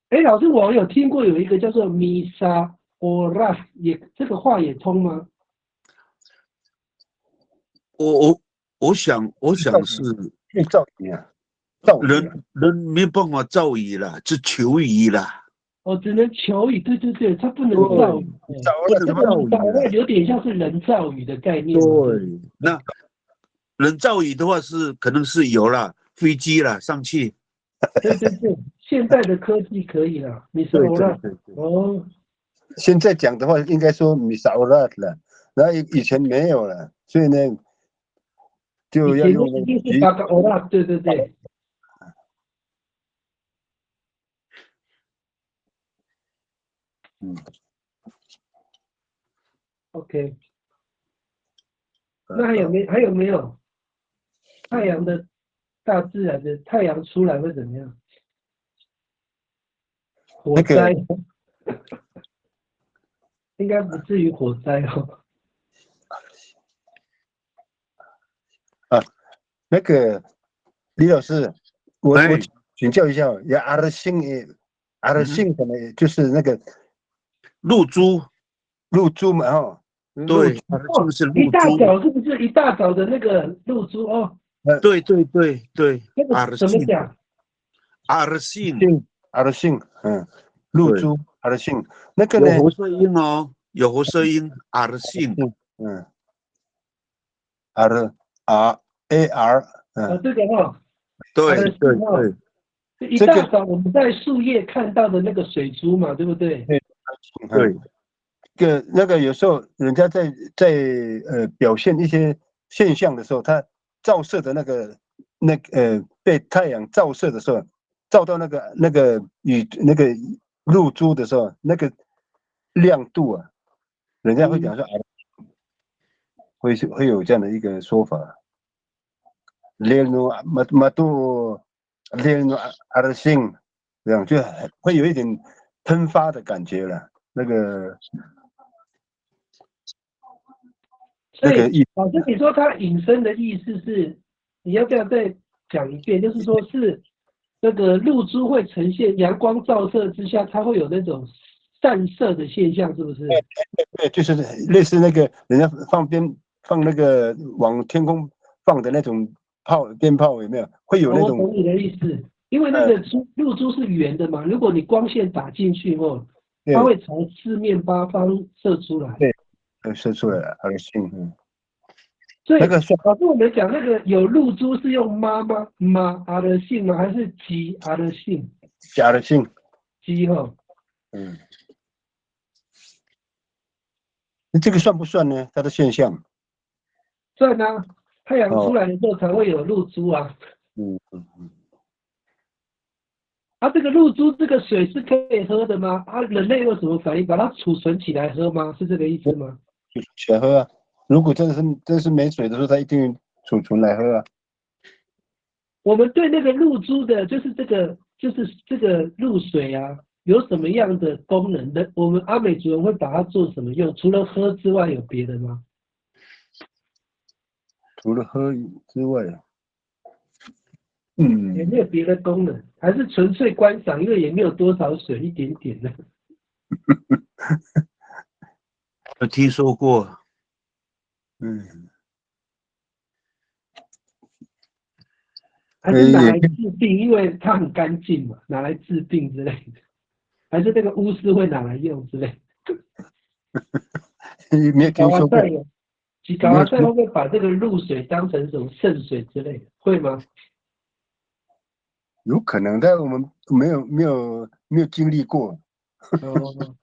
Speaker 2: 哎，老师，我有听过有一个叫做米沙欧拉，这个话也通吗？
Speaker 3: 我想是
Speaker 1: 造雨啊，
Speaker 3: 人没办法造雨了，是求雨了。
Speaker 2: 哦，只能求雨，对，它不能造雨，
Speaker 3: 不能造雨，
Speaker 2: 有点像是人造雨的概念。
Speaker 3: 对，那人造雨的话可能是有了飞机了上去。
Speaker 2: 对，现在的科技可以了，米沙欧拉。哦，
Speaker 1: 现在讲的话应该说米沙欧拉了，然后以前没有了，所以呢就要用
Speaker 2: 一定是巴嘎欧拉，对。OK， 那还有没有太阳的大自然的太阳出来会怎么样？火灾，应该不至于火灾哦。
Speaker 1: 那个李老师，我请教一下，阿尔信可能就是那个
Speaker 3: 露珠
Speaker 1: 嘛，
Speaker 3: 对，是露珠。
Speaker 2: 一大早是不是一大早的那个露珠哦？
Speaker 3: 对，
Speaker 2: 那个怎么讲？
Speaker 3: 阿尔信，
Speaker 1: 露珠阿尔信，那个呢？
Speaker 3: 有喉舌音哦，有喉舌音，阿尔信
Speaker 1: ，AR，
Speaker 2: 这个哈，
Speaker 3: 对，
Speaker 2: 一大早我们在树叶看到的那个水珠嘛，对不对？
Speaker 1: 对，那个有时候人家在表现一些现象的时候，它照射的被太阳照射的时候，照到那个露珠的时候，那个亮度啊，人家会讲说会有这样的一个说法。阿尔信，这样就会有一点喷发的感觉了。那个
Speaker 2: 老师，你说它引申的意思是，你要不要再讲一遍？就是说是那个露珠会呈现阳光照射之下，它会有那种散射的现象，是不是？
Speaker 1: 对，就是类似那个人家放那个往天空放的那种鞭炮，有没有？会有那种。
Speaker 2: 我懂你的意思，因为那个露珠是圆的嘛，如果你光线打进去后，它会从四面八方射出来。
Speaker 1: 对，射出来了，阿尔信。
Speaker 2: 所以
Speaker 1: 那个算
Speaker 2: 老师我们讲那个有露珠是用妈吗？妈阿的姓吗？还是鸡阿的姓？
Speaker 1: 假的性，
Speaker 2: 鸡哈？
Speaker 1: 嗯，这个算不算呢？它的现象？
Speaker 2: 算啊，太阳出
Speaker 1: 哦，
Speaker 2: 来的时候才会有露珠啊。
Speaker 1: 嗯，
Speaker 2: 啊，这个露珠这个水是可以喝的吗？啊，人类有什么反应？把它储存起来喝吗？是这个意思吗？
Speaker 1: 就是起来喝啊。如果真是没水的时候，它一定储存来喝啊。
Speaker 2: 我们对那个露珠的，就是这个露水啊，有什么样的功能的？我们阿美族人会把它做什么用？除了喝之外，有别的吗？
Speaker 1: 除了喝之外，
Speaker 2: 也没有别的功能，还是纯粹观赏，因为也没有多少水，一点点的。
Speaker 3: 有听说过，
Speaker 2: 还是拿来治病，因为它很干净嘛，拿来治病之类的。还是那个巫师会拿来用之类的。
Speaker 1: 没有听说过，
Speaker 2: 吉高阿塞会不会把这个露水当成什么圣水之类的？会吗？
Speaker 1: 有可能，但我们没有经历过。
Speaker 2: 哦，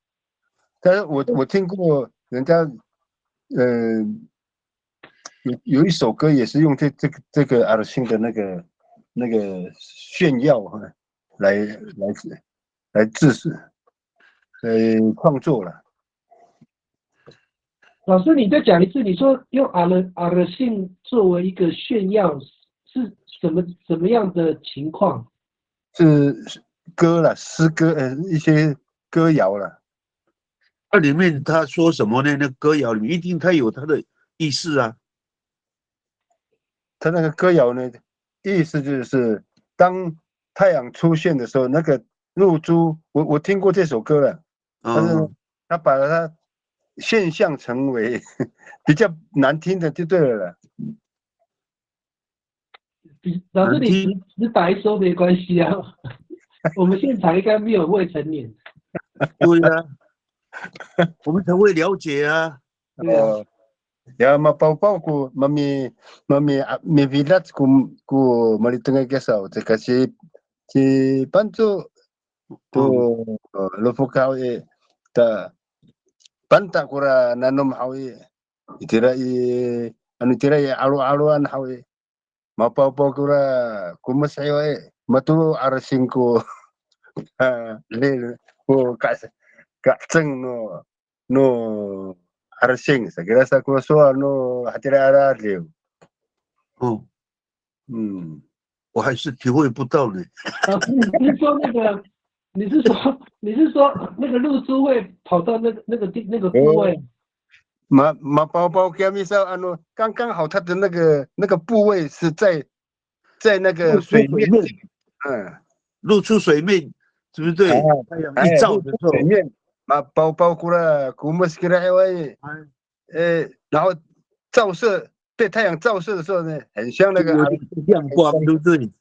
Speaker 1: 但是我听过人家，有一首歌也是用这个阿拉辛的那个炫耀哈，来致死，创作了。
Speaker 2: 老师，你再讲一次，你说用阿勒信作为一个炫耀，是什么样的情况？
Speaker 1: 是歌了，诗歌，一些歌谣了。
Speaker 3: 那里面他说什么呢？那歌谣里面一定他有他的意思啊。
Speaker 1: 他那个歌谣呢，意思就是当太阳出现的时候，那个露珠，我听过这首歌了，但是他把它现象成为比较难听的就对了。
Speaker 2: 老师，你直白说没关系啊，我们现场应该没有未成年。
Speaker 3: 对啊，我们才会了解啊。
Speaker 2: 对啊。
Speaker 1: Ya mapau-pau ku mami village ku malitengah kesau te kasi si pantu tu lofukau ta panta kura nanom hawi itira i alu-aluan hawi mapau-pau kura kumasay matu arasing ku le ku kaseng no arasing sa kira sa kuso no hatira ara liu
Speaker 3: 我还是体会不到呢。
Speaker 2: 老师，你是说那个？你是说那个露珠会跑到那个部位？
Speaker 1: 包给misal刚刚好它的那个部位是在那个水面，
Speaker 3: 露出水面，对不对？太阳一照的时候，
Speaker 1: 水面包过了古木斯克拉威，然后照射对太阳照射的时候呢，很像那个
Speaker 3: 亮光，对不对？
Speaker 1: 对，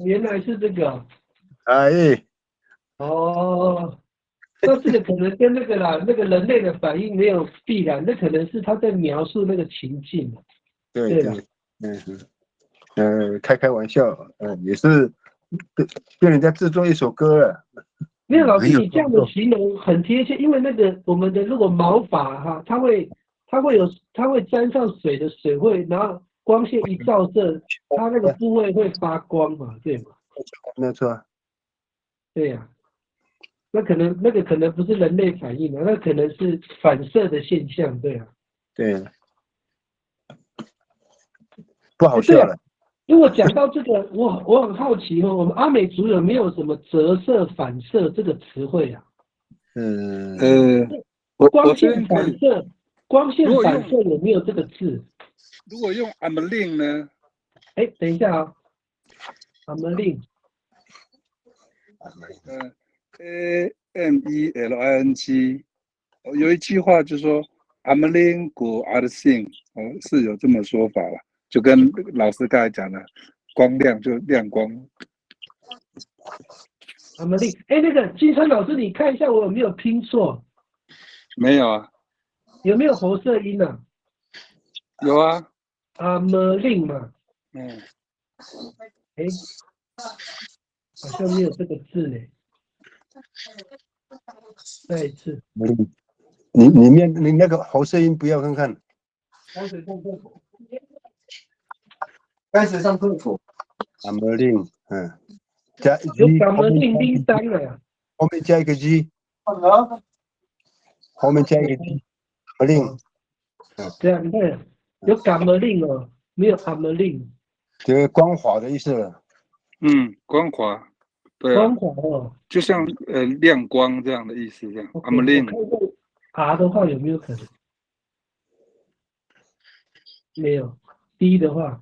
Speaker 2: 原来是这个。哦，那这个可能跟那个人类的反应没有必然，那可能是他在描述那个情境。
Speaker 1: 对，开玩笑，也是跟人家制作一首歌了。
Speaker 2: 没有，老师，你这样的形容很贴切，因为那个我们的如果毛发哈，它会沾上水的水会，然后光线一照射，它那个部位会发光嘛，对吗？
Speaker 1: 没错。
Speaker 2: 对呀，那个可能不是人类反应的，那可能是反射的现象，对啊。
Speaker 1: 对，不好笑了。
Speaker 2: 如果讲到这个，我很好奇哦，我们阿美族有没有什么折射、反射这个词汇啊？光线反射有没有这个字？
Speaker 6: 如果用 amelin 呢？
Speaker 2: 等一下啊 ，amelin。
Speaker 6: AMELING，有一句话就说 amelin 古 arsing，是有这么说法了，就跟老师刚才讲的，光亮就亮光。
Speaker 2: amelin，那个金川老师，你看一下我有没有拼错？
Speaker 6: 没有啊。
Speaker 2: 有没有喉塞音啊？
Speaker 6: 有啊，
Speaker 2: 阿么令嘛，
Speaker 6: 嗯，
Speaker 2: 哎，好像没有这个字呢。再一次，
Speaker 1: 你那个喉舌音不要看看。
Speaker 2: 开始上课所。
Speaker 1: 阿么令，加
Speaker 2: 有
Speaker 1: G
Speaker 2: 感么令叮当了呀。
Speaker 1: 后面加一个 G， 后面加一个 G， 阿么令，
Speaker 2: 这样你看，有感么令哦，没有阿么令。
Speaker 1: 这个光滑的意思了。
Speaker 6: 光滑，对啊，
Speaker 2: 光滑哦。
Speaker 6: 就像亮光这样的意思，这样。
Speaker 2: OK，
Speaker 6: 阿姆令，
Speaker 2: 我看过 R 的话有没有可能？没有。D 的话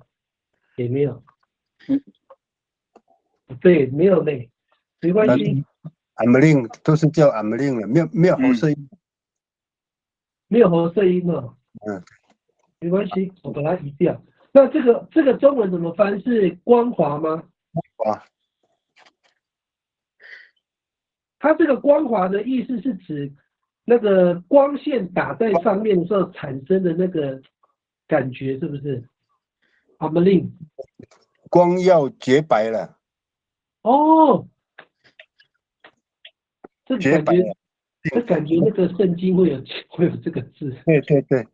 Speaker 2: 也没有。对，没有嘞，没关系。
Speaker 1: 阿么令都是叫阿么令了，没有喉舌音。
Speaker 2: 没有喉舌音哦。没关系，我把它移掉。那这个中文怎么翻？是光滑吗？
Speaker 1: 啊，
Speaker 2: 它这个光滑的意思是指那个光线打在上面的时候产生的那个感觉，是不是？阿么令，
Speaker 1: 光要洁白了。
Speaker 2: 哦，这
Speaker 1: 洁白了。
Speaker 2: 感觉那个圣经会有这个字。
Speaker 1: 对对对。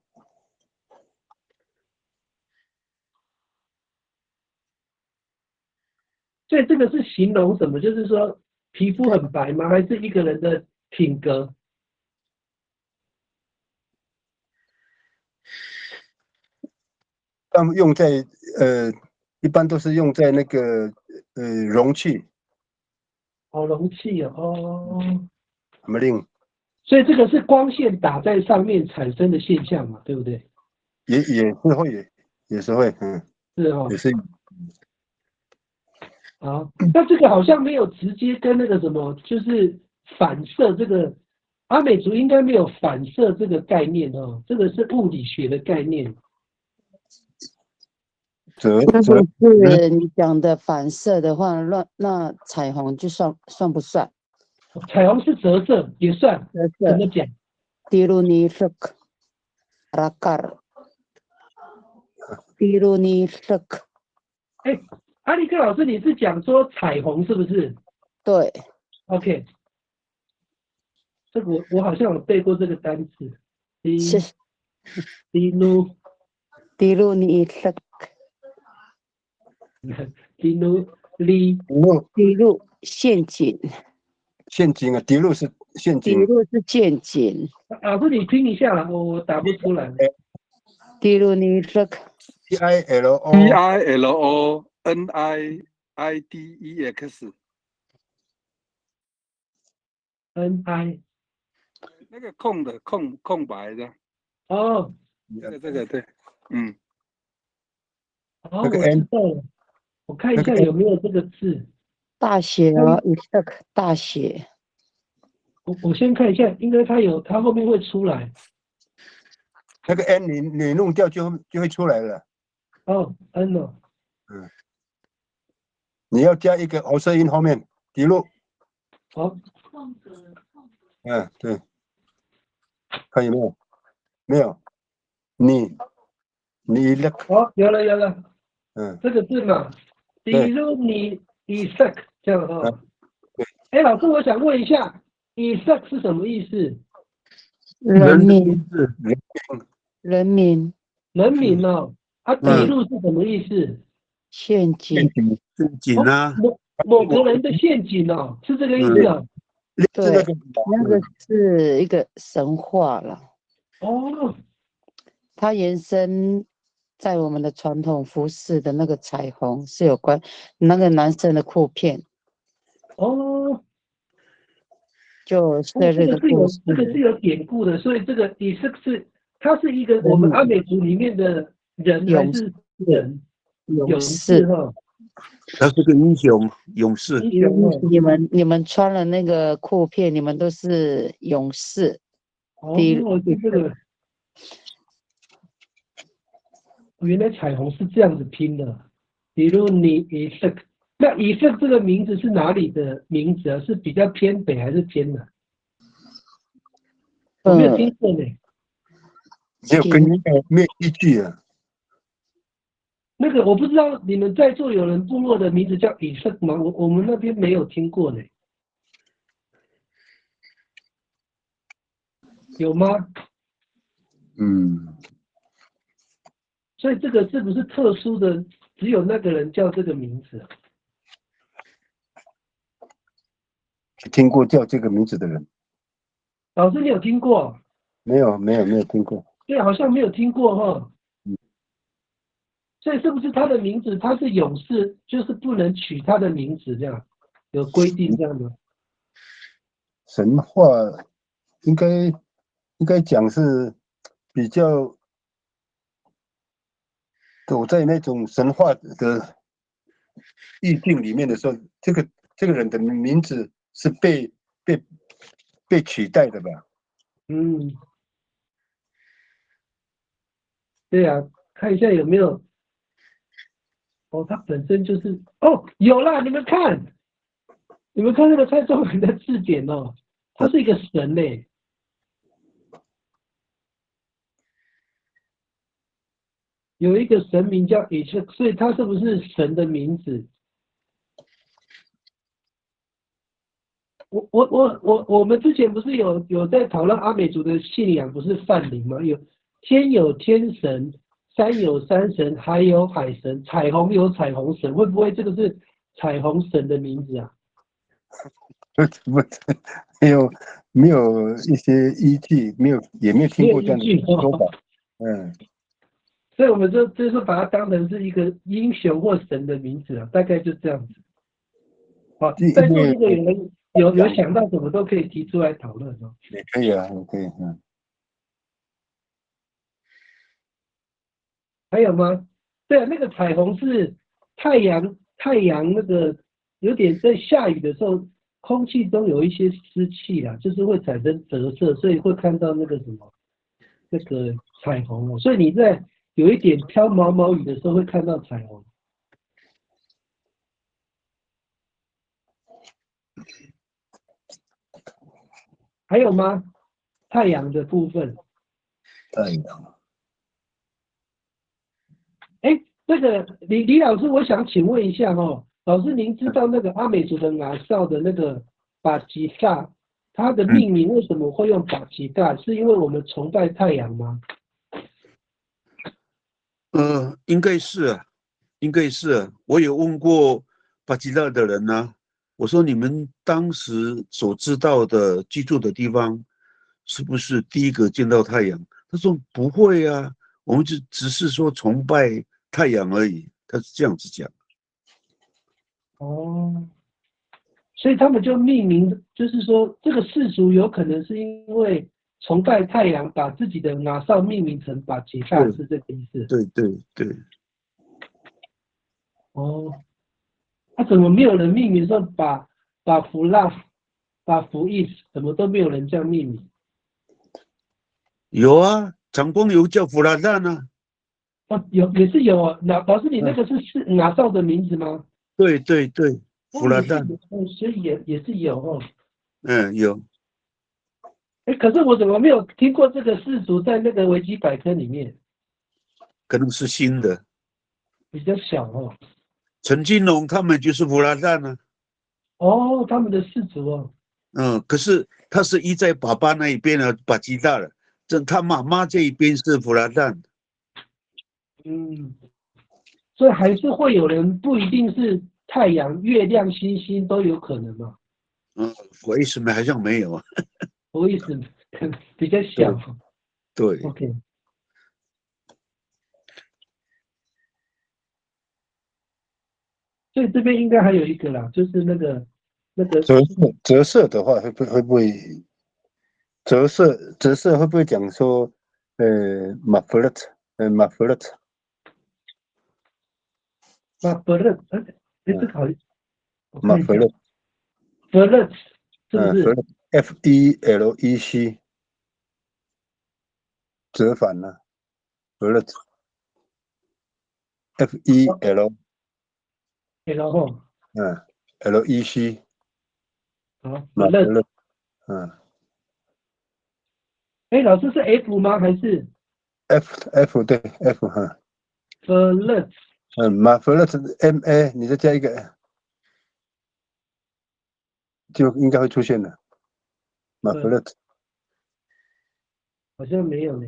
Speaker 2: 所以这个是形容什么？就是说皮肤很白吗？还是一个人的品格？
Speaker 1: 他们用在一般都是用在那个容器。
Speaker 2: 哦，容器哦。
Speaker 1: 阿么令。
Speaker 2: 所以这个是光线打在上面产生的现象嘛，对不对？
Speaker 1: 也是会，
Speaker 2: 是哦。
Speaker 1: 也是。
Speaker 2: 好，那这个好像没有直接跟那个什么，就是反射这个阿美族应该没有反射这个概念哦，这个是物理学的概念。
Speaker 4: 那个是你讲的反射的话，那彩虹就算不算？
Speaker 2: 彩虹是折射，也算。
Speaker 4: 折射
Speaker 2: 怎么讲？
Speaker 4: 比如你是拉卡尔，比如你是。
Speaker 2: 哎，阿力克老师，你是讲说彩虹是不是？
Speaker 4: 对。
Speaker 2: OK， 这个我好像有背过这个单词。
Speaker 4: 是。
Speaker 2: 比如
Speaker 4: 你是。
Speaker 2: 比如陷阱。
Speaker 1: 陷阱啊，迪路是陷阱。
Speaker 4: 迪路是陷阱。
Speaker 2: 老师你听一下啦，我打不出来。
Speaker 4: 迪路你是。
Speaker 6: DILONIDEX。
Speaker 2: NI。
Speaker 6: 那个空白的。
Speaker 2: 哦。
Speaker 6: 这个对。
Speaker 2: 哦，我知道了。我看一下有没有这个字。
Speaker 4: 大写哦，一色大写。
Speaker 2: 我先看一下，应该它后面会出来。
Speaker 1: 那个 N 你弄掉就会出来了。
Speaker 2: 哦 ，N 哦。
Speaker 1: 你要加一个喉舌音后面，迪路。
Speaker 2: 好。
Speaker 1: 对。看有没有？没有。你那个。
Speaker 2: 哦，有了。这个字嘛，比如你以色这样哈。哎，老师，我想问一下，以色是什么意思？
Speaker 4: 人民。人民
Speaker 2: 哦。啊，底路是什么意思？
Speaker 4: 陷阱
Speaker 3: 啊。
Speaker 2: 某个人的陷阱哦，是这个意思哦。
Speaker 4: 对，那个是一个神话了。
Speaker 2: 哦。
Speaker 4: 它延伸在我们的传统服饰的那个彩虹是有关那个男生的裤片。
Speaker 2: 哦。
Speaker 4: 就射日的故事。
Speaker 2: 这个是有典故的，所以这个以色是他是一个我们阿美族里面的人还是人？勇士哈。
Speaker 3: 他是个英雄勇士。
Speaker 4: 你们穿了那个裤片，你们都是勇士。
Speaker 2: 哦，这个原来彩虹是这样子拼的。比如你以色，那以色这个名字是哪里的名字啊？是比较偏北还是偏南？我没有听过呢。
Speaker 1: 没有依据啊。
Speaker 2: 那个我不知道你们在座有人部落的名字叫以色吗？我们那边没有听过呢，有吗？
Speaker 1: 嗯，
Speaker 2: 所以这个是不是特殊的？只有那个人叫这个名字啊？
Speaker 1: 听过叫这个名字的人
Speaker 2: 老师，你有听过？
Speaker 1: 没有？没有听过。
Speaker 2: 对，好像没有听过哈。
Speaker 1: 嗯
Speaker 2: 所以是不是他的名字他是勇士，就是不能取他的名字这样？有规定这样吗？
Speaker 1: 神话应该讲是比较走在那种神话的意境里面的时候，这个人的名字是被被取代的吧？
Speaker 2: 嗯，对啊，看一下有没有。哦，他本身就是哦，有啦，你们看那个蔡仲文的字典哦，他是一个神嘞。有一个神名叫以色，所以他是不是神的名字？我们之前不是有在讨论阿美族的信仰，不是泛灵吗？有天神，山有山神，海有海神，彩虹有彩虹神，会不会这个是彩虹神的名字啊？
Speaker 1: 不，没有一些依据，也没有听
Speaker 2: 没有
Speaker 1: 过这样的
Speaker 2: 依据
Speaker 1: 说法。
Speaker 2: 哦，
Speaker 1: 嗯，
Speaker 2: 所以我们就是把它当成是一个英雄或神的名字啊，大概就这样子。好，在座
Speaker 1: 因为
Speaker 2: 如果有人有想到什么，都可以提出来讨论哦。
Speaker 1: 也可以啊，也可以。嗯，
Speaker 2: 还有吗？对啊，那个彩虹是太阳那个有点在下雨的时候，空气中有一些湿气啊，就是会产生折射，所以会看到那个什么那个彩虹哦。所以你在有一点飘毛毛雨的时候会看到彩虹。还有吗？太阳的部分。
Speaker 1: 太阳。
Speaker 2: 哎，这个李老师，我想请问一下哦，老师您知道那个阿美族的拿哨的那个巴吉萨，它的命名为什么会用巴吉萨？是因为我们崇拜太阳吗？
Speaker 3: 应该是啊，应该是啊。我有问过巴基纳的人呢、我说你们当时所知道的居住的地方，是不是第一个见到太阳？他说不会啊，我们就只是说崇拜太阳而已。他是这样子讲。
Speaker 2: 哦，所以他们就命名，就是说这个氏族有可能是因为崇拜太阳，把自己的拿哨命名成巴吉萨，
Speaker 3: 对
Speaker 2: 是这个意思？
Speaker 3: 对对对，
Speaker 2: 哦，那怎么没有人命名说把福拉、把福意，怎么都没有人这样命名？
Speaker 3: 有啊，长光油叫弗拉旦啊。
Speaker 2: 哦，也是有哦。老师，你那个是拿哨的名字吗？
Speaker 3: 对对对，弗
Speaker 2: 哦，
Speaker 3: 拉旦。
Speaker 2: 也是有，哦，所以也是有哦。
Speaker 3: 有。
Speaker 2: 哎，可是我怎么没有听过这个氏族在那个维基百科里面？
Speaker 3: 可能是新的。
Speaker 2: 比较小哦。
Speaker 3: 陈金龙他们就是弗拉旦啊。
Speaker 2: 哦，他们的氏族哦。
Speaker 3: 可是他是依在爸爸那一边呢，巴基大了。他妈妈这一边是弗拉旦。
Speaker 2: 嗯，所以还是会有人不一定是太阳、月亮、星星都有可能嘛。
Speaker 3: 我意思没好像没有啊。
Speaker 2: 我意思比较小。
Speaker 3: 对。
Speaker 2: OK。所以这边应该还有一个啦，就是那个
Speaker 1: 折射的话，会不会折射会不会讲说马弗勒特
Speaker 2: 马伯勒，这个好，我看一下，
Speaker 1: 马弗勒
Speaker 2: 伯勒是不是？
Speaker 1: FELEC 折反了弗勒特 FEL
Speaker 2: 然后
Speaker 1: LEC
Speaker 2: 好，伯勒，
Speaker 1: 马弗勒
Speaker 2: 哎，老师是 F 吗？还是
Speaker 1: F 对 F
Speaker 2: 伯勒？
Speaker 1: 马弗勒斯 MA， 你再加一个，就应该会出现了。马弗勒斯，
Speaker 2: 好像没有呢。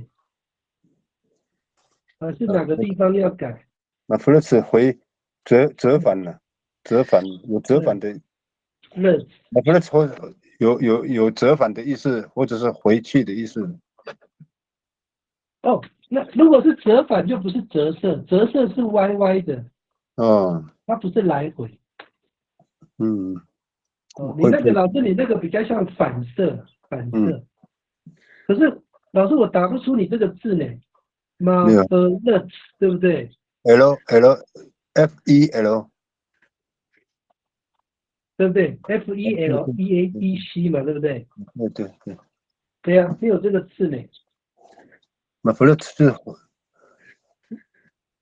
Speaker 2: 是哪个地方要改？
Speaker 1: 马弗勒斯回折返了，折返有折返的。
Speaker 2: 乐
Speaker 1: 马弗勒斯有折返的意思，或者是回去的意思。
Speaker 2: 哦，那如果是折返就不是折射，折射是歪歪的，
Speaker 1: 哦，
Speaker 2: 它不是来回。
Speaker 1: 嗯，
Speaker 2: 哦，你那个老师，你那个比较像反射，反射。可是老师，我打不出你这个字呢。马弗勒斯，对不对
Speaker 1: ？FEL，
Speaker 2: 对不对 ？FELEABC 嘛，对不对？
Speaker 1: 对。
Speaker 2: 对呀，没有这个字呢。
Speaker 1: 马弗勒斯是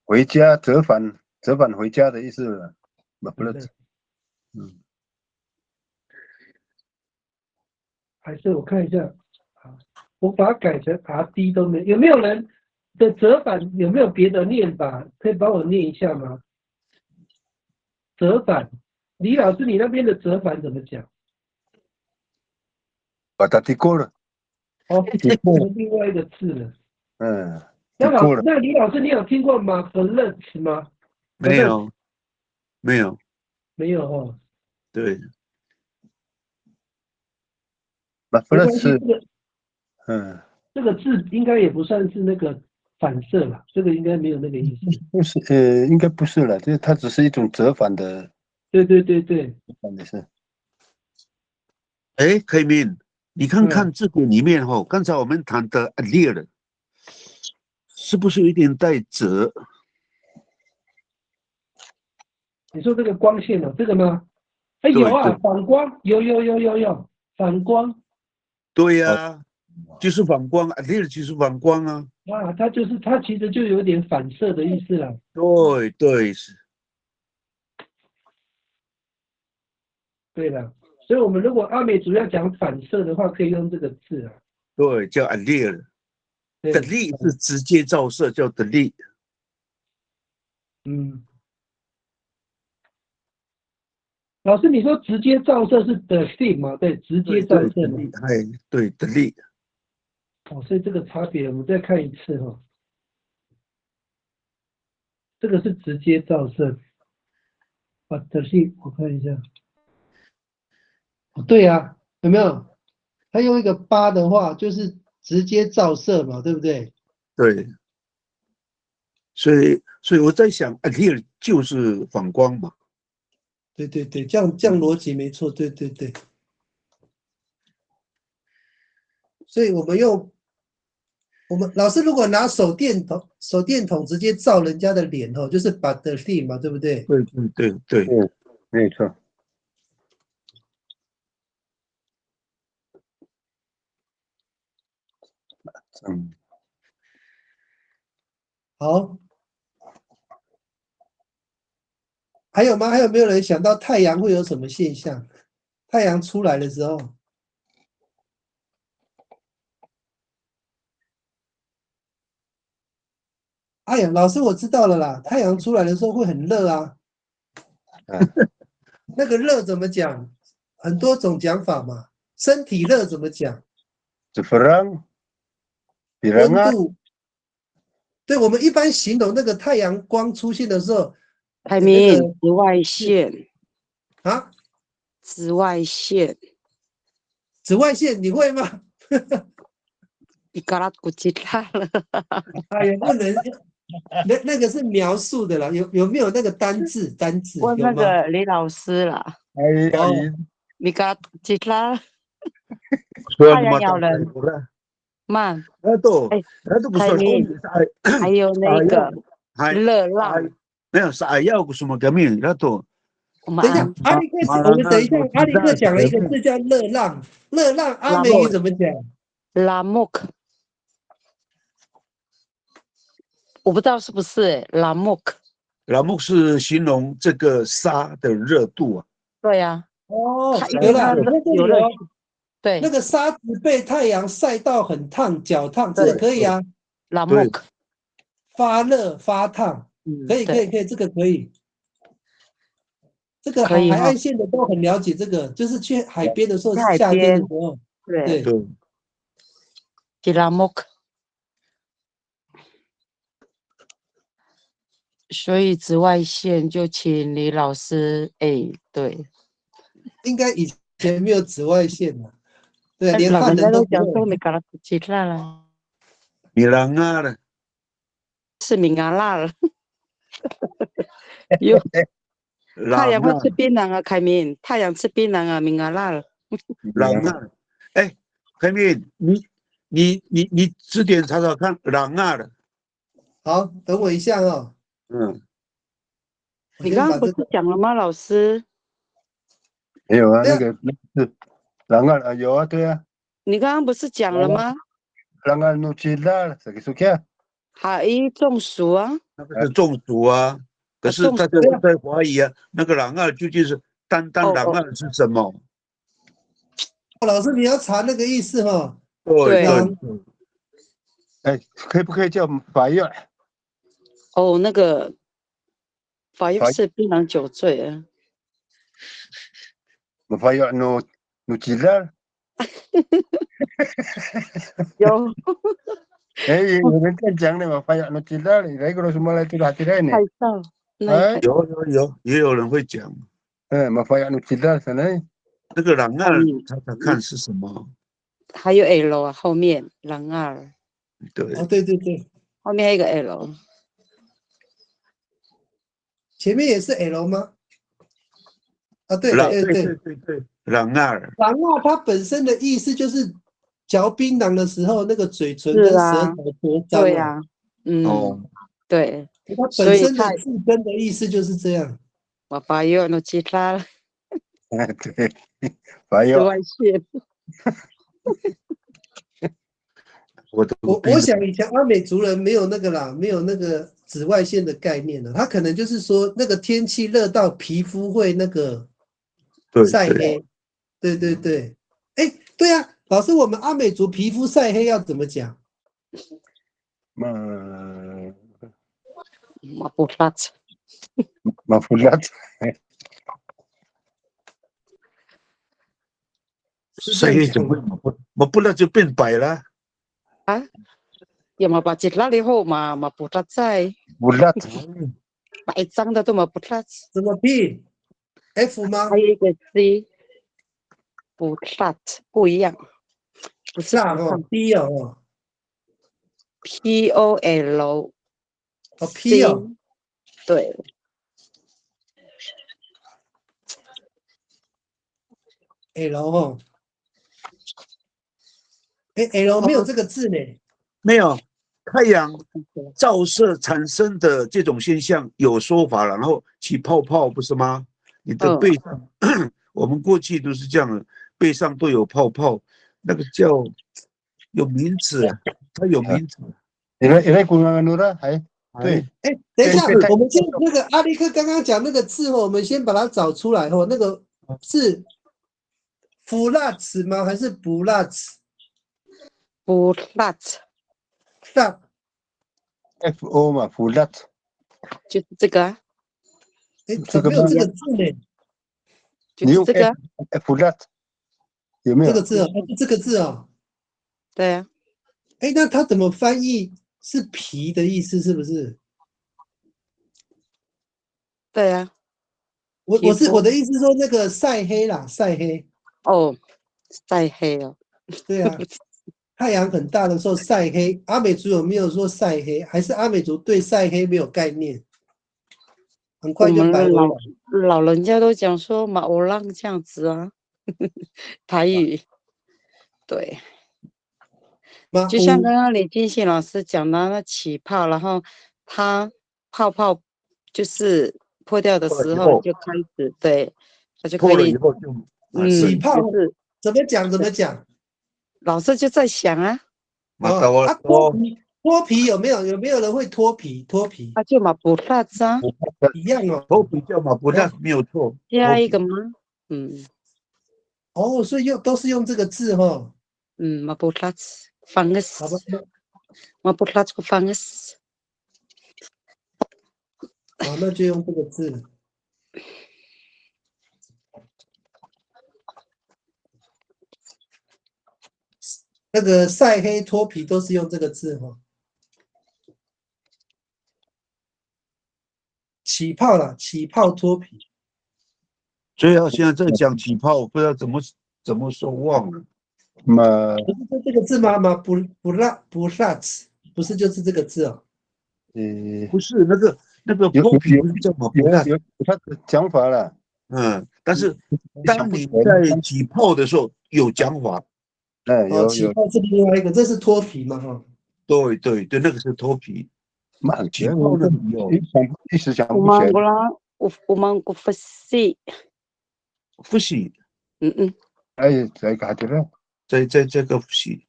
Speaker 1: 回家折返回家的意思。马弗勒斯，
Speaker 2: 还是我看一下啊，我把它改成 RD 都没有没有人的折返有没有别的念法？可以帮我念一下吗？折返，李老师，你那边的折返怎么讲？
Speaker 1: 把它提过了。
Speaker 2: 哦，另外一个字了。那李老师，你有听过马弗勒斯吗？
Speaker 3: 没有，没有，
Speaker 2: 没有哦。
Speaker 3: 对，
Speaker 1: 马弗勒斯，
Speaker 2: 这个字应该也不算是那个反射吧？这个应该没有那个意思。
Speaker 1: 不是，应该不是了，就是它只是一种折返的。
Speaker 2: 对。
Speaker 1: 折返的是。
Speaker 3: 哎，凯明，你看看这个里面哈，刚才我们谈的列了，是不是有一点带折？
Speaker 2: 你说这个光线哦，这个吗？哎，有啊，反光，有，反光。
Speaker 3: 对呀，就是反光，列就是反光啊。
Speaker 2: 啊，它其实就有点反射的意思了。
Speaker 3: 对，是。
Speaker 2: 对了，所以我们如果阿美族要讲反射的话，可以用这个字啊。
Speaker 3: 对，叫 allele。的力是直接照射，叫的力。
Speaker 2: 老师，你说直接照射是的力吗？对，直接照射嘛。
Speaker 3: 对的力。
Speaker 2: 哦，所以这个差别我们再看一次哈。这个是直接照射。啊，的力我看一下。哦，对啊，有没有？它用一个8的话，就是直接照射嘛，对不对？
Speaker 3: 对。所以我在想 ，allele 就是反光嘛。
Speaker 2: 对，这样逻辑没错，对。所以我们老师如果拿手电筒直接照人家的脸哦，就是把的力嘛，对不对？
Speaker 3: 对，
Speaker 1: 没错。
Speaker 2: 好，还有吗？还有没有人想到太阳会有什么现象？太阳出来的时候，哎呀，老师我知道了啦，太阳出来的时候会很热啊。那个热怎么讲？很多种讲法嘛。身体热怎么讲？温度。对，我们一般形容那个太阳光出现的时候，
Speaker 4: 海明，紫外线
Speaker 2: 啊，
Speaker 4: 紫外线，
Speaker 2: 你会吗？
Speaker 4: 你搞到不知道了。
Speaker 2: 哎呀，不能，那个是描述的啦，有没有那个单字？
Speaker 4: 问那个李老师啦。你搞到不知道。太阳咬人，慢。海明，还有那个热浪。
Speaker 3: 没有啥要什么革命，那都。
Speaker 2: 等一下，我们等一下，阿力克讲了一个字叫热浪，阿美语怎么讲？
Speaker 4: 拉莫克，我不知道是不是拉莫克。
Speaker 3: 拉莫是形容这个沙的热度啊。
Speaker 4: 对呀。
Speaker 2: 哦，有了，有热。
Speaker 4: 对，
Speaker 2: 那个沙子被太阳晒到很烫，脚烫，这也可以啊。
Speaker 4: 拉莫克，
Speaker 2: 发热发烫。可以，这个可以。这个
Speaker 4: 可以哈
Speaker 2: 海岸线的都很了解这个，就是去海边的时候，
Speaker 4: 去海
Speaker 2: 夏天的
Speaker 4: 边
Speaker 2: 时候，
Speaker 4: 对，
Speaker 3: 对，
Speaker 4: 吉拉莫克。所以紫外线就请李老师，对，
Speaker 2: 应该以前没有紫外线嘛，对，连汉
Speaker 4: 老人家
Speaker 2: 人都不会。
Speaker 4: 都讲说没搞到吉拉了，
Speaker 3: 米兰啊的，
Speaker 4: 是米阿辣了。有太阳会吃槟榔啊，凯明，太阳吃槟榔啊，米阿辣了。
Speaker 3: 朗啊，哎，凯明，你指点查查看，朗啊的，
Speaker 2: 好，等我一下哦。
Speaker 3: 嗯，
Speaker 2: 我
Speaker 4: 你刚刚不是
Speaker 2: 先把这个，
Speaker 4: 讲了吗，老师？
Speaker 1: 没有啊，
Speaker 2: 对啊
Speaker 1: 那是朗啊，有啊，对啊，
Speaker 4: 你刚刚不是讲了吗？
Speaker 1: 朗啊努吉拉，这个是啥？
Speaker 4: 海一中暑啊，
Speaker 3: 那个是中暑啊。可是
Speaker 4: 中暑
Speaker 3: 大家都在怀疑啊，那个朗啊究竟是单朗啊是什么？
Speaker 2: 老师你要查那个意思哈。
Speaker 3: 对
Speaker 2: 朗
Speaker 3: 对，
Speaker 1: 哎，可不可以叫法院？
Speaker 4: 哦，那个法院是槟榔酒醉啊。
Speaker 1: 法院努吉拉？
Speaker 4: 有
Speaker 1: 哎，有人这样讲的嘛？法院努吉拉，那个什么来着？hati lain
Speaker 4: 拍
Speaker 1: ni？
Speaker 4: 照那一
Speaker 1: 哎，
Speaker 4: 台
Speaker 3: 有，也有人会讲
Speaker 1: 嘛法院努吉拉sana？
Speaker 3: 那个朗啊
Speaker 4: 后面，
Speaker 3: 查查看是什么？
Speaker 4: 还有 L 啊，后面狼二，
Speaker 3: 对，
Speaker 2: 哦，对对对，
Speaker 4: 后面还有一个 L，
Speaker 2: 前面也是 L 吗？啊，对
Speaker 3: 朗，
Speaker 2: 对对，
Speaker 3: 对，朗啊，
Speaker 2: 朗啊，它本身的意思就是嚼槟榔的时候，那个嘴唇
Speaker 4: 是啊
Speaker 2: 跟舌头多脏啊。
Speaker 4: 对啊，
Speaker 3: 哦，
Speaker 4: 对，
Speaker 2: 它
Speaker 4: 所以他
Speaker 2: 本身的字根的意思就是这样。
Speaker 4: 我法院都其他
Speaker 1: 对，法院
Speaker 4: 紫。外线，
Speaker 2: 我想以前阿美族人没有那个啦，没有那个紫外线的概念的，他可能就是说那个天气热到皮肤会那个
Speaker 3: 对
Speaker 2: 晒黑。对对对，哎，对啊，老师，我们阿美族皮肤晒黑要怎么讲？
Speaker 4: 马布拉兹，
Speaker 1: 马普拉兹，
Speaker 2: 是这样
Speaker 3: 晒
Speaker 2: 讲吗？
Speaker 3: 我不然就变白了。
Speaker 4: 也马把吉拉里后马布拉在
Speaker 1: 普拉兹，
Speaker 4: 白脏的都马布拉兹，
Speaker 2: 怎么拼 ？F 吗
Speaker 4: 还有一个 C，布拉兹不一样，不是
Speaker 2: ？P 哦，P 哦
Speaker 4: POL
Speaker 2: 哦 P 哦
Speaker 4: 对，
Speaker 2: L 哦，哎 L 没有这个字呢。
Speaker 3: 没有，太阳照射产生的这种现象有说法了，然后起泡泡不是吗？你的背上，我们过去都是这样的，背上都有泡泡，那个叫有名字，它有名字。
Speaker 1: 因为古人努的还对，
Speaker 2: 哎，等一下，
Speaker 1: 对
Speaker 2: 我们先那个阿力克刚刚讲那个字哦，我们先把它找出来哦。那个是弗拉茨吗？还是不拉茨？
Speaker 4: 布拉兹
Speaker 2: 那
Speaker 1: FO 嘛，普拉兹，
Speaker 4: 就是这个啊，
Speaker 2: 哎，
Speaker 1: 这个吗
Speaker 2: 没有这个字呢？
Speaker 1: 你用
Speaker 4: 就是这个啊，
Speaker 1: 普拉兹有没有？
Speaker 2: 这个字哦，是这个字哦。
Speaker 4: 对啊，
Speaker 2: 哎，那它怎么翻译？是皮的意思是不是？
Speaker 4: 对啊，
Speaker 2: 我的意思说那个晒黑啦，晒黑。
Speaker 4: 哦，晒黑了，
Speaker 2: 对啊，太阳很大的时候晒黑。阿美族有没有说晒黑？还是阿美族对晒黑没有概念？很
Speaker 4: 我
Speaker 2: 快就
Speaker 4: 们
Speaker 2: 白回来。
Speaker 4: 老人家都讲说马欧浪这样子啊，台语，对，就像刚刚李金信老师讲的那起泡，然后它泡泡就是破掉的时候就开始，对，它就可
Speaker 3: 破了以
Speaker 4: 以，
Speaker 3: 后就
Speaker 2: 起泡
Speaker 4: 就是
Speaker 2: 怎么讲？怎么讲？
Speaker 4: 老师就在想啊，
Speaker 2: 脱皮有没有人会脱皮？脱皮
Speaker 4: 就马不拉扎
Speaker 2: 一样哦。
Speaker 3: 头皮叫马不拉没有错，
Speaker 4: 加一个吗？
Speaker 2: 哦，所以都是用这个字哈。
Speaker 4: 马不拉兹方式，
Speaker 2: 好吧，
Speaker 4: 马不拉兹个方式。
Speaker 2: 好，那就用这个字了。那个晒黑脱皮都是用这个字哈。起泡啦，起泡脱皮。
Speaker 3: 所以现在在讲起泡，不知道怎么说忘了。
Speaker 1: 嘛，
Speaker 2: 不是就这个字吗？不辣子，不是就是这个字哦。
Speaker 3: 不是那个脱皮不是叫什么不辣？
Speaker 1: 有他的讲法了。
Speaker 3: 但是当你
Speaker 1: 想不起来
Speaker 3: 在起泡的时候有讲法。
Speaker 2: 哦，起泡是另外一个，这是脱皮嘛哈。
Speaker 3: 对对对，那个是脱皮。起泡那里有
Speaker 1: 一时想
Speaker 4: 我
Speaker 1: 不起来
Speaker 4: 们。过啦，我们过不是，
Speaker 3: 不是，
Speaker 1: 哎，在哪里了？
Speaker 3: 在这个不是，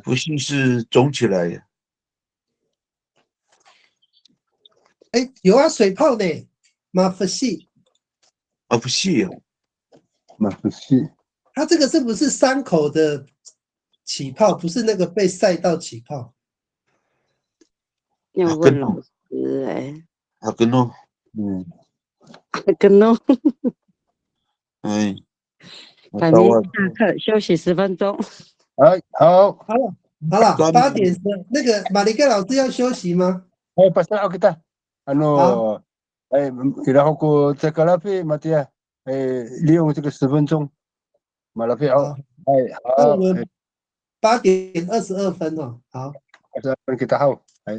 Speaker 3: 不是是肿起来的。
Speaker 2: 哎，有啊，水泡呢，马弗西。
Speaker 3: 不是哦。
Speaker 1: 嘛不是。
Speaker 2: 它这个是不是伤口的起泡？不是那个被晒到起泡。
Speaker 4: 要问老师哎。
Speaker 3: 跟喏，
Speaker 4: 跟喏。
Speaker 3: 哎，
Speaker 4: 改明下课休息10分钟。
Speaker 1: 哎，好，
Speaker 2: 好了，好了，8点10，那个马里克老师要休息吗？
Speaker 1: 哎，pasal kita,然后过这个那边嘛的，利用这个10分钟，马拉菲好，哎，好，
Speaker 2: 那我们8点22分哦，好。
Speaker 1: kita好，哎。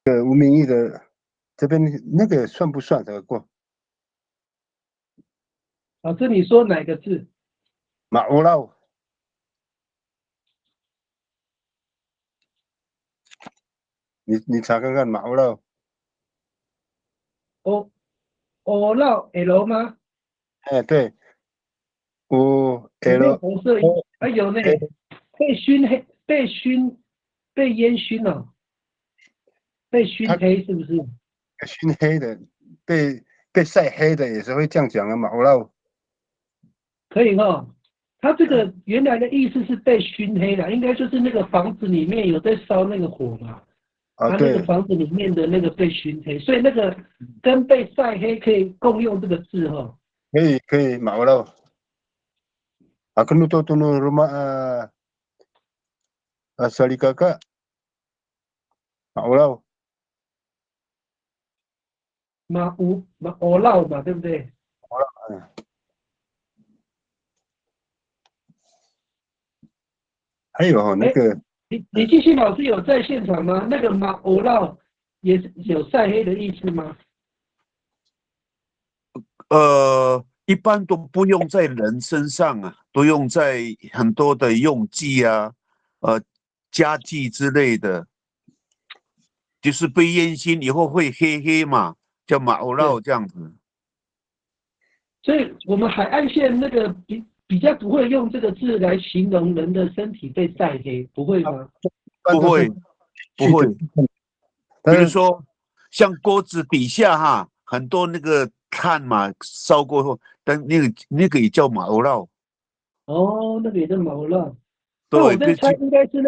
Speaker 1: 吴明义的这边那个算不算这个过？
Speaker 2: 老师，你说哪个字？
Speaker 1: 马乌拉，你查看看马乌拉。
Speaker 2: O 绕 L 吗？
Speaker 1: 哎，对，O
Speaker 2: 有没有
Speaker 1: L
Speaker 2: 红色？有呢，被熏黑，被烟熏了，被熏黑是不是？
Speaker 1: 熏黑的，被晒黑的也是会这样讲的马乌拉。
Speaker 2: 可以哈，它这个原来的意思是被熏黑的，应该就是那个房子里面有在烧那个火嘛，它那个
Speaker 1: 对，
Speaker 2: 房子里面的那个被熏黑，所以那个跟被晒黑可以共用这个字哈。
Speaker 1: 可以马乌拉。Aku nutup rumah Sali kakak. Mak Ulau.
Speaker 2: 马欧绕嘛，对不对？
Speaker 1: 还有那个
Speaker 2: 李继续老师有在现场吗？那个马欧绕也是有晒黑的意思吗？
Speaker 3: 一般都不用在人身上啊，都用在很多的用具啊，家具之类的，就是被烟熏以后会黑黑嘛，叫马欧绕这样子。
Speaker 2: 所以我们海岸线那个比较不会用这个字来形容人的身体被晒黑，不会吗？
Speaker 3: 不会，不会。比如说像锅子底下哈，很多那个炭嘛，烧过后，但那个也叫马欧绕。
Speaker 2: 哦，那个也叫马欧绕。那我
Speaker 3: 对，
Speaker 2: 在猜应该是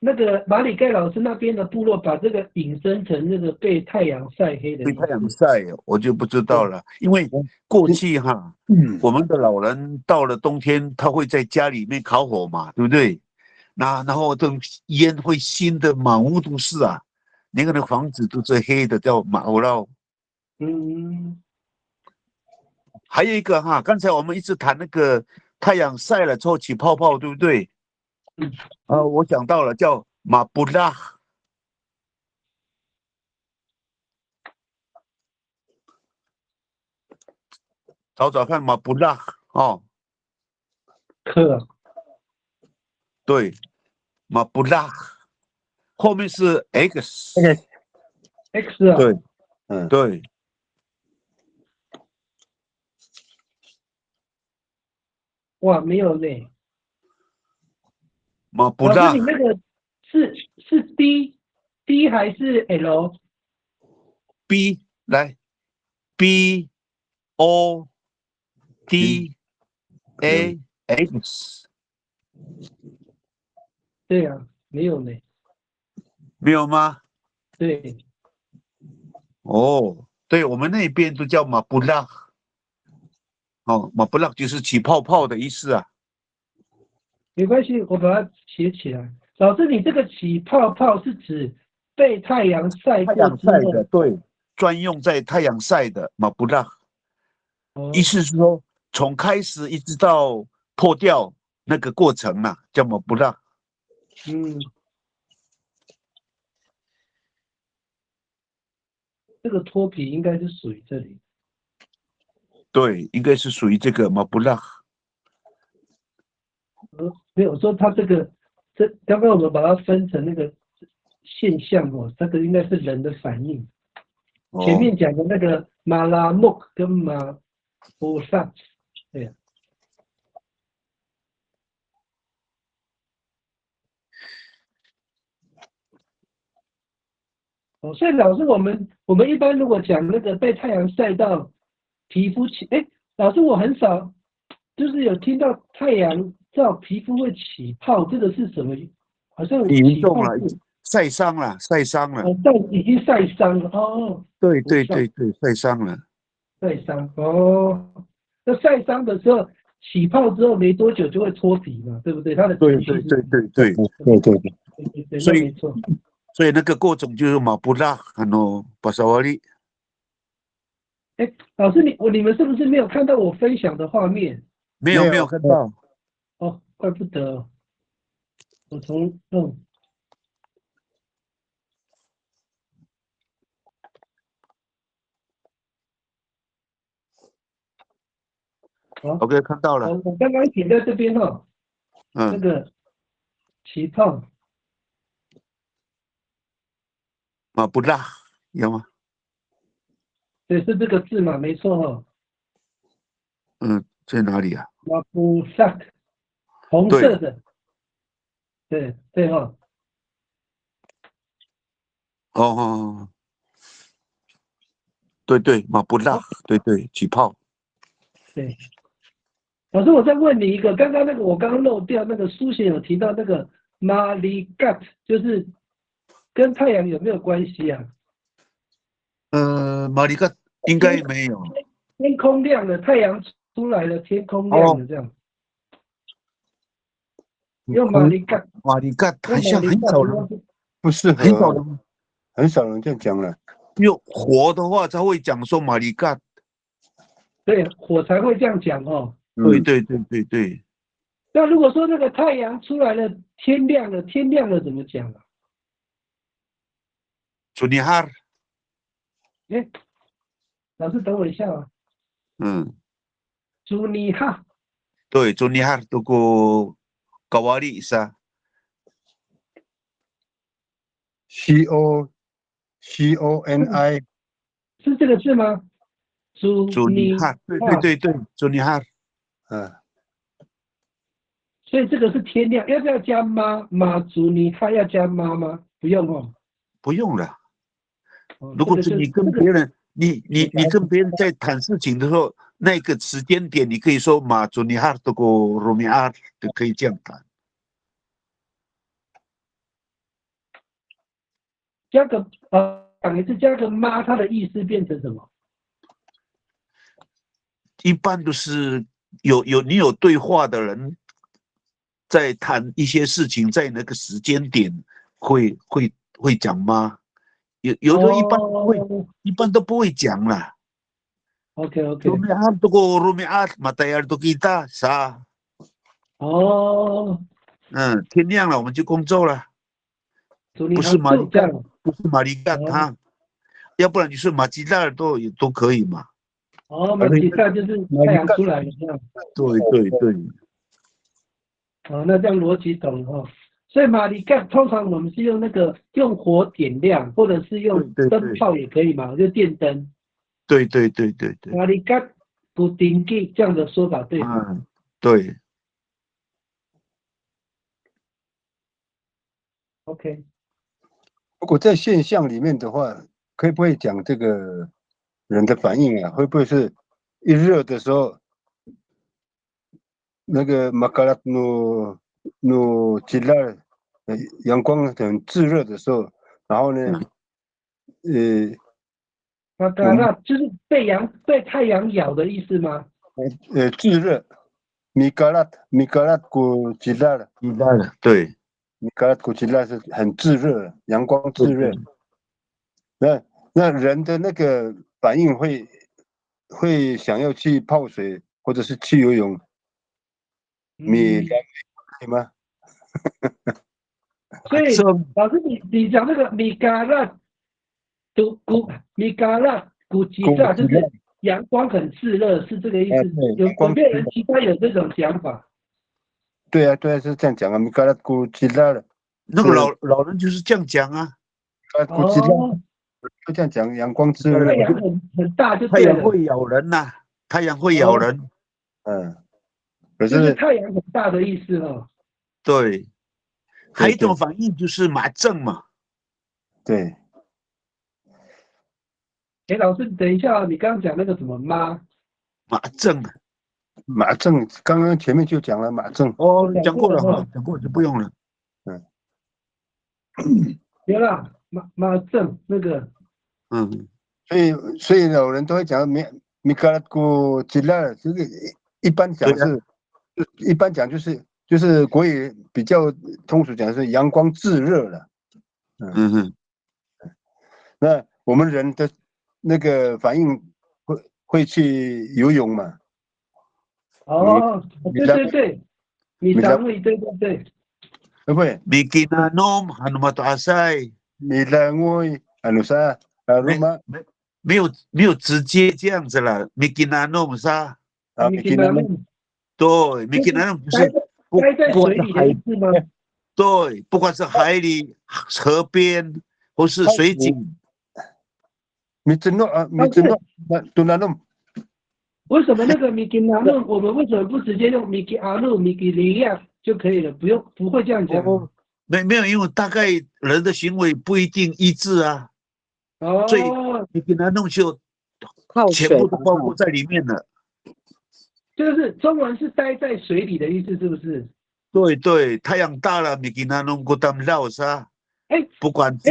Speaker 2: 那个马里盖老师那边的部落把这个引申成那个被太阳晒黑的意思。
Speaker 3: 被太阳晒，我就不知道了，因为过去哈，我们的老人到了冬天，他会在家里面烤火嘛，对不对？然后这种烟会熏得满屋都是啊，那个房子都是黑的，叫马欧绕。
Speaker 2: 嗯，
Speaker 3: 还有一个哈，刚才我们一直谈那个太阳晒了之后起泡泡，对不对？我想到了，叫马布拉。找找看马布拉哦，
Speaker 2: 克
Speaker 3: 对，马布拉后面是 X，
Speaker 2: X 啊，
Speaker 3: 对，
Speaker 1: 嗯，
Speaker 3: 对，
Speaker 2: 哇，没有呢。
Speaker 3: 马布拉
Speaker 2: 老师，你那个是 D 还是 L？
Speaker 3: B 来 B O D A X
Speaker 2: 对啊，没有呢。
Speaker 3: 没有吗？
Speaker 2: 对，
Speaker 3: 哦，对，我们那边都叫马布拉。哦，马布拉就是起泡泡的意思啊。
Speaker 2: 没关系，我把它写起来。老师，你这个起泡泡是指被太阳晒
Speaker 3: 太
Speaker 2: 过之后，
Speaker 3: 阳晒的，对，专用在太阳晒的马布拉。
Speaker 2: 哦
Speaker 3: 意思是说，从开始一直到破掉那个过程啊，叫马布拉。
Speaker 2: 嗯，这个脱皮应该是属于这里。
Speaker 3: 对，应该是属于这个马布拉。
Speaker 2: 没有说它刚刚我们把它分成那个现象哦，这个应该是人的反应。前面讲的那个马拉木跟马布萨，对呀。哦，所以老师，我们一般如果讲那个被太阳晒到皮肤起，哎，老师我很少就是有听到太阳照皮肤会起泡，这个是什么？好像起泡
Speaker 3: 严重了，
Speaker 2: 是
Speaker 3: 晒伤了，晒伤了。
Speaker 2: 但已经晒伤了哦，
Speaker 3: 对对对对，晒伤了。
Speaker 2: 晒伤哦。那晒伤的时候起泡之后没多久就会脱皮嘛，对不对？它的
Speaker 3: 对
Speaker 2: 程序是
Speaker 3: 对对对对，
Speaker 1: 对对对，
Speaker 2: 对，
Speaker 3: 所以
Speaker 2: 那没错。
Speaker 3: 所以那个过程就是马布拉，巴沙瓦利。
Speaker 2: 哎，老师你们是不是没有看到我分享的画面？
Speaker 1: 没有
Speaker 3: 没有没有看到。
Speaker 2: 哦，怪不得我好，
Speaker 3: OK， 看到了。
Speaker 2: 我刚刚写在这边哈，那
Speaker 3: 嗯，
Speaker 2: 个起泡，
Speaker 3: 马布拉有吗？
Speaker 2: 对，是这个字嘛，没错哈。
Speaker 3: 嗯，在哪里啊？
Speaker 2: 马布萨，红色的，对对哈。
Speaker 3: 哦，对对，马布拉，对对，起泡。
Speaker 2: 对，老师，我再问你一个，刚刚那个我刚刚漏掉那个书写有提到那个马里嘎，就是跟太阳有没有关系啊？
Speaker 3: 马里克应该没有。
Speaker 2: 天空亮了，太阳出来了，天空亮了这样。用马里嘎，
Speaker 3: 马里克好像很少人，
Speaker 1: 不适
Speaker 3: 很少
Speaker 1: 合，
Speaker 3: 人
Speaker 1: 很少人这样讲了。
Speaker 3: 用火的话才会讲说马里克。
Speaker 2: 对，火才会这样讲哦。
Speaker 3: 对对对对对，
Speaker 2: 那如果说那个太阳出来了，天亮了，天亮了怎么讲啊？
Speaker 3: 朱尼哈尔。
Speaker 2: 哎，老师等我一下啊。朱尼哈，
Speaker 3: 对，朱尼哈尔都过高瓦利噻。
Speaker 1: CONI
Speaker 2: 是这个字吗？
Speaker 3: 朱尼哈尔，对对对对，朱尼哈尔。
Speaker 2: 所以这个是天亮，要不要加妈？马祖尼哈要加妈吗？不用哦。
Speaker 3: 不用了。
Speaker 2: 哦
Speaker 3: 如果是你跟别人，你跟别人在谈事情的时候，那个时间点，你可以说马祖尼哈多过罗米阿，就可以这样谈。
Speaker 2: 加个讲一次加个妈，它的意思变成什么？
Speaker 3: 一般都是你有对话的人在谈一些事情，在那个时间点会讲吗？有的一般都不会讲啦。
Speaker 2: OK
Speaker 3: Rumiat ko rumiat matayar to kita sa
Speaker 2: 哦，
Speaker 3: 天亮了我们就工作了，不
Speaker 2: 祝你好
Speaker 3: 是马里干，
Speaker 2: 这样
Speaker 3: 不是马里干哈，要不然你是马吉拉尔都可以嘛。
Speaker 2: 哦，马吉萨就是太阳出来了这样。
Speaker 3: 对，
Speaker 2: 哦，那这样逻辑懂了哦。所以马里干通常我们是用用火点亮，或者是用灯泡也可以嘛，就电灯。
Speaker 3: 对。
Speaker 2: 马里干不顶记这样的说法对吗？
Speaker 3: 对。
Speaker 2: OK，
Speaker 1: 如果在现象里面的话，可以不会讲这个人的反应啊？会不会是一热的时候，那个马卡拉努吉拉，阳光很炙热的时候，然后呢，
Speaker 2: 马嘎拉就是被太阳咬的意思吗？
Speaker 1: 炙热，米嘎拉古吉拉了，
Speaker 3: 对，
Speaker 1: 米嘎拉古吉拉是很炙热，阳光炙热。那人的那个反应会想要去泡水或者是去游泳，米凉可以吗？
Speaker 2: 所以老师你讲那个米嘎拉古吉萨就是阳光很炙热，是这个意思？有没有人其他有这种讲法？
Speaker 1: 对啊，是这样讲啊，米嘎拉古吉拉了。
Speaker 3: 那个老人就是这样讲啊。
Speaker 1: 古吉拉就这样讲，阳光炙热，
Speaker 2: 太阳很大就
Speaker 3: 太
Speaker 2: 对了。
Speaker 3: 阳会咬人呐，太阳会咬人。
Speaker 1: 可
Speaker 2: 就是太阳很大的意思哦。
Speaker 3: 对，还有一种反应就是麻症嘛。
Speaker 1: 对。
Speaker 2: 老师，等一下，你刚刚讲那个什么妈？
Speaker 3: 马症，
Speaker 1: 刚刚前面就讲了马症。
Speaker 3: 哦，讲过了哈，讲过就不用了。
Speaker 2: 别了，马症那个。
Speaker 1: 所以老人都会讲米卡拉古吉拉，这个一般讲就是国语比较通俗讲是阳光炙热了。那我们人的那个反应会去游泳嘛？
Speaker 2: 哦，对，米兰味，对。
Speaker 1: 会不会？
Speaker 3: Bikinanom ano mataasay？
Speaker 1: Milangoy ano sa rumah？
Speaker 3: 没有直接这样子了。Bikinanom sa？
Speaker 2: Bikinanom。
Speaker 3: 对 ，Bikinanom 就是
Speaker 2: 待在水里的意思吗？
Speaker 3: 对，不管是海里、河边或是水井。
Speaker 1: Mitunanum。
Speaker 2: 为什么那个 Mikinanum 我们为什么不直接用 Mikinalu、Mikiliya 就可以了？不会这样讲。
Speaker 3: 没有，因为大概人的行为不一定一致啊。所以Mikinanum就全部都包括在里面了。
Speaker 2: 就是中文是待在水里的意思，是不是？
Speaker 3: 对，太阳大了，Mikinanum gutam lausa。不管是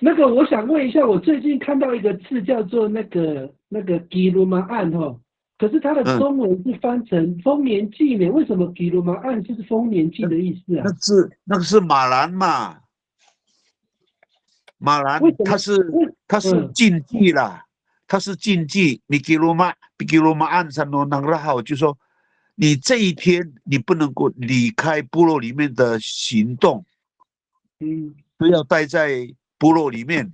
Speaker 2: 那个，我想问一下，我最近看到一个字叫做那个 Giluma 案哈。可是它的中文是翻成丰年祭呢？为什么吉鲁玛案就是丰年祭的意思啊？
Speaker 3: 那个是马兰嘛，马兰它是禁忌啦，它是禁忌。你吉鲁玛案上诺能拉好，就说你这一天你不能够离开部落里面的行动，都要待在部落里面。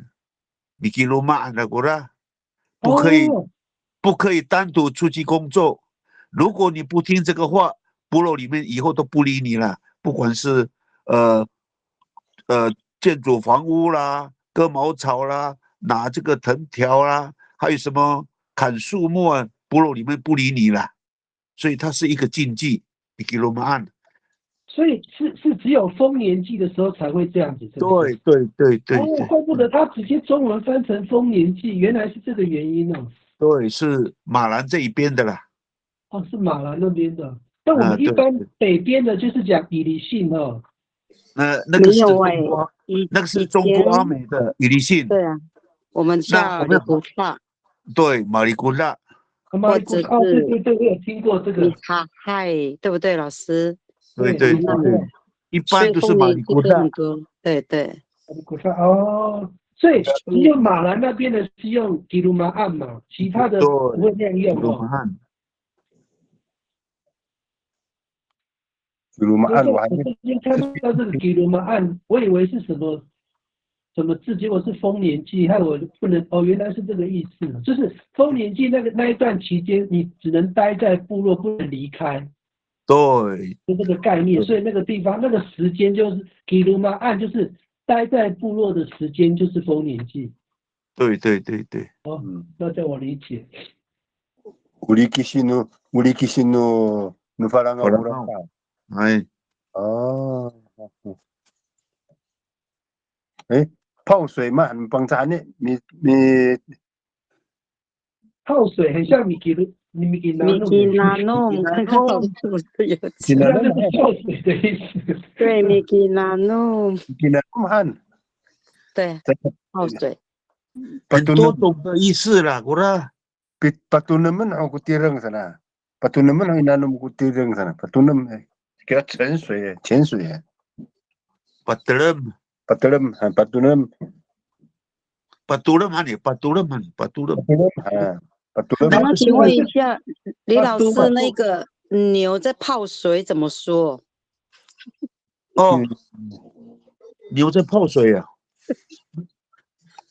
Speaker 3: 你吉鲁玛那个啦，不可以单独出去工作。如果你不听这个话，部落里面以后都不理你了。不管是建筑房屋啦、割茅草啦、拿这个藤条啦，还有什么砍树木啊，部落里面不理你了。所以它是一个禁忌，你给我们按。
Speaker 2: 所以是只有丰年祭的时候才会这样子，
Speaker 3: 对。
Speaker 2: 怪不得他直接中文翻成丰年祭，原来是这个原因哦。
Speaker 3: 对，是马兰这一边的啦。
Speaker 2: 是马兰那边的。但我们一般北边的就是讲以利信哦。
Speaker 3: 那个是
Speaker 4: 没有哎、
Speaker 3: 中国，
Speaker 4: 以
Speaker 3: 那个是
Speaker 4: 以
Speaker 3: 中国阿
Speaker 4: 前
Speaker 3: 美的语理性。
Speaker 4: 对啊，我们
Speaker 3: 那
Speaker 4: 叫里
Speaker 3: 我们
Speaker 4: 古萨
Speaker 3: 对马里古拉，
Speaker 2: 马里古
Speaker 4: 或者
Speaker 2: 哦，对
Speaker 4: 是
Speaker 2: 对对，我有听过这
Speaker 4: 米
Speaker 2: 个，
Speaker 4: 哈嗨，对不对，老师？
Speaker 3: 对
Speaker 2: 对，
Speaker 3: 对对对，一般都是
Speaker 4: 所以丰
Speaker 3: 马里古拉
Speaker 4: 年祭歌很。多，对对，
Speaker 2: 马里古萨哦，所以只有马来那边的是用吉鲁玛案嘛，其他的不会
Speaker 3: 对，
Speaker 2: 那样用哦。
Speaker 3: 鲁马汉。
Speaker 1: 比如嘛，
Speaker 2: 我说
Speaker 1: 按我还
Speaker 2: 我最近看到这个吉鲁玛案，我以为是什么字，结果是丰年祭，害我不能哦，原来是这个意思，就是丰年祭那一段期间，你只能待在部落，不能离开，
Speaker 3: 对
Speaker 2: 就这个概念。
Speaker 3: 对
Speaker 2: 所以那个地方那个时间就是吉鲁玛案，就是待在部落的时间就是丰年祭。
Speaker 3: 对对对对，
Speaker 2: 哦，那叫我理解。
Speaker 1: 우리 귀신노 누파랑아
Speaker 3: 好了，
Speaker 1: 우라카.
Speaker 3: 哎，
Speaker 1: 아, 에? 泡水嘛，很帮咱呢，你
Speaker 2: 泡水很像米吉拿
Speaker 4: 米基
Speaker 2: 弄的，
Speaker 4: 纳诺，刚刚老师不是有讲？
Speaker 2: 那就是泡水的意思。
Speaker 4: 对，米基纳诺，
Speaker 1: ginahan
Speaker 4: 对，泡水。
Speaker 3: 很多种的意思啦，古拉。
Speaker 1: patunaman ako tirang sana. Patunaman ang inano mo ko tirang sana. Patunam kaya 潜水
Speaker 3: Patulam
Speaker 1: patunam
Speaker 3: 汉也patulam汉patulam。
Speaker 1: patulam
Speaker 4: 那请问一下，李老师，那个牛在泡水怎么说？
Speaker 3: 哦，牛在泡水啊，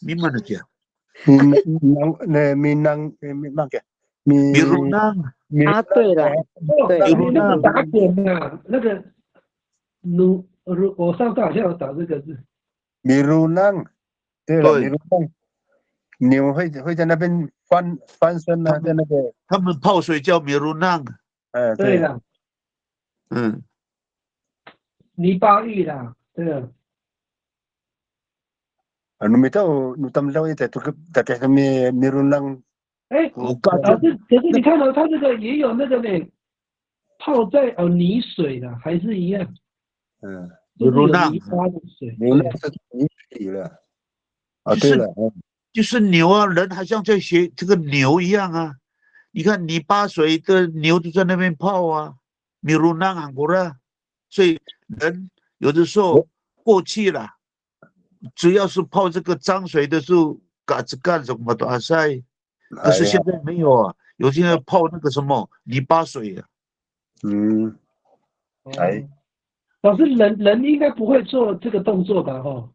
Speaker 3: 明白了讲。Mirunang
Speaker 4: 啊，对了，对，
Speaker 2: 那个打滚啊，那个我上次好像有找这个字。
Speaker 1: Mirunang， 对了 ，Mirunang， 牛会在那边翻身啊，在那个
Speaker 3: 他们泡水叫 Mirunang。
Speaker 2: 对了，泥巴浴啦，对了。
Speaker 1: Numitaw ito tatay kami Mirunang。
Speaker 2: 哎，老师，可是你看到它这个也有那个呢，泡在泥水的，还是一样。就是有泥巴的水。
Speaker 1: Mirunang是泥水了。啊，对了，
Speaker 3: 就是牛啊，人好像在学这个牛一样啊。你看泥巴水的牛就在那边泡啊 ，Mirunang 啊，古拉。所以人有的时候过去了，只要是泡这个脏水的时候，嘎子干什么的晒。可是现在没有啊，有些人泡那个什么泥巴水啊。
Speaker 2: 老师，人应该不会做这个动作吧？哈。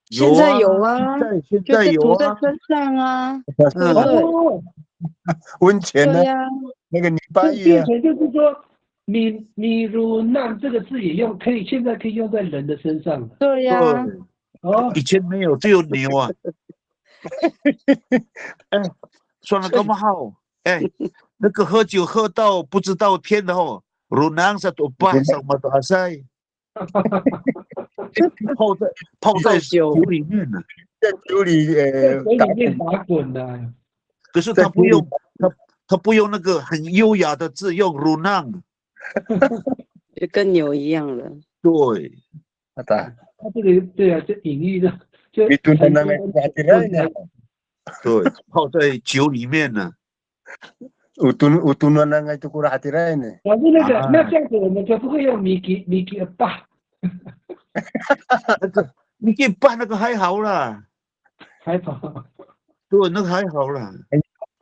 Speaker 4: 现在有啊，
Speaker 3: 现在有
Speaker 4: 涂在身上啊。
Speaker 2: 哦，
Speaker 1: 温泉呢？那个泥巴浴啊。
Speaker 2: 变成就是说，米如难这个字也用，现在可以用在人的身上。
Speaker 4: 对呀。
Speaker 2: 哦，
Speaker 3: 以前没有，只有牛啊。哎，算了，干嘛好？哎，那个喝酒喝到不知道天的哦，Runang sa tupa sa matasay， 泡在酒里面呢，
Speaker 1: 在酒里
Speaker 2: 面打滚的。
Speaker 3: 可是他不用那个很优雅的字，用 Runang，
Speaker 4: 就跟牛一样了。
Speaker 3: 对，
Speaker 2: 他这个对啊，这隐喻的就
Speaker 3: 对，泡在酒里面呢。
Speaker 1: utunan na nga ito kura hatiray ne。
Speaker 2: 老师那这样子我们就不会用米基爸。
Speaker 3: 那个米基爸那个还好啦，
Speaker 2: 还好。
Speaker 3: 对，那个还好啦。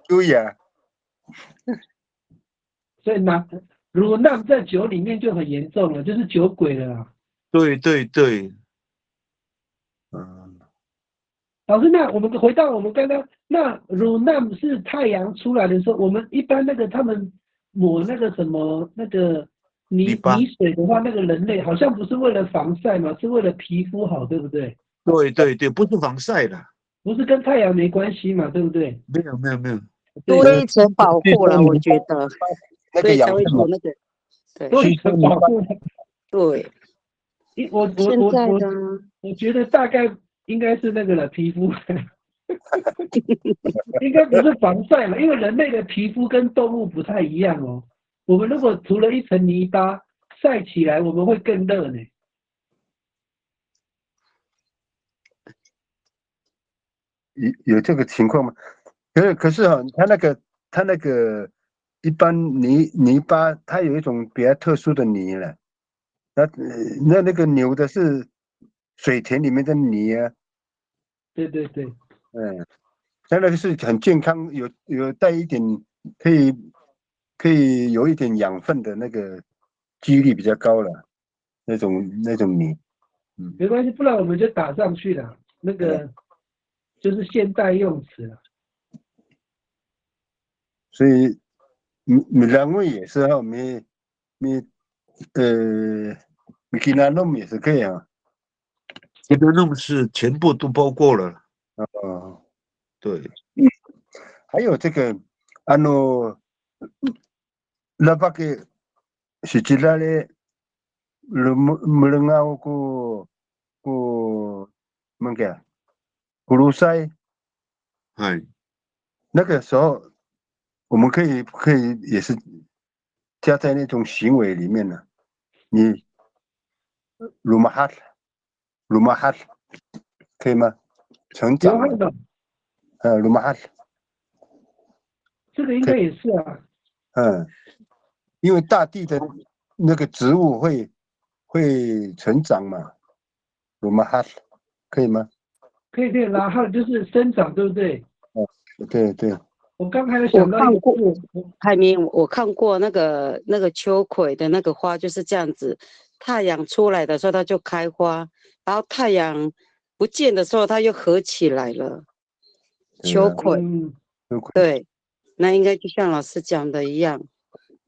Speaker 1: 对呀。
Speaker 2: 所以乳难在酒里面就很严重了，就是酒鬼了啦。
Speaker 3: 对对对。
Speaker 2: 老师，那我们回到我们刚刚，那乳难是太阳出来的时候，我们一般那个他们抹那个什么那个泥水的话，那个人类好像不是为了防晒嘛，是为了皮肤好，对不对？
Speaker 3: 对对对，不是防晒的，
Speaker 2: 不是跟太阳没关系嘛，对不对？
Speaker 3: 没有，
Speaker 4: 多一层保护了，我觉得，所以才会有那个，对，
Speaker 2: 多一层保护。
Speaker 4: 对，
Speaker 2: 我觉得大概应该是那个了，皮肤。应该不是防晒嘛，因为人类的皮肤跟动物不太一样哦。我们如果涂了一层泥巴，晒起来我们会更热呢。
Speaker 1: 有这个情况吗？可是哈，它那个一般泥巴，它有一种比较特殊的泥了。那个牛的是水田里面的泥啊，
Speaker 2: 对对对，
Speaker 1: 嗯，它那个是很健康，有带一点可以有一点养分的那个几率比较高了，那种泥，嗯，
Speaker 2: 没关系，不然我们就打上去了。那个就是现代用词了。
Speaker 1: 所以两位也是哈，没米吉纳弄也是可以啊，
Speaker 3: 现在那么是全部都包括了，
Speaker 1: 哦，
Speaker 3: 对，
Speaker 1: 还有这个那把个是吉拉嘞。melengau ku mengke kurusai
Speaker 3: 哎，
Speaker 1: 那个时候，我们可以也是加在那种行为里面呢。你鲁马哈鲁马哈可以吗？成长嘛，
Speaker 2: 流汗的，
Speaker 1: 鲁马哈，
Speaker 2: 这个应该也是啊。
Speaker 1: 因为大地的那个植物会成长嘛，鲁马哈可以吗？
Speaker 2: 可以可以，拉汗就是生长，对不对？
Speaker 1: 哦，对对，
Speaker 2: 我刚才有
Speaker 4: 我
Speaker 2: 想到一个
Speaker 4: 看过
Speaker 2: 字，
Speaker 4: 海明，我看过那个秋葵的那个花就是这样子，太阳出来的时候它就开花，然后太阳不见的时候它又合起来了。秋葵，
Speaker 2: 嗯，
Speaker 4: 对，那应该就像老师讲的一样。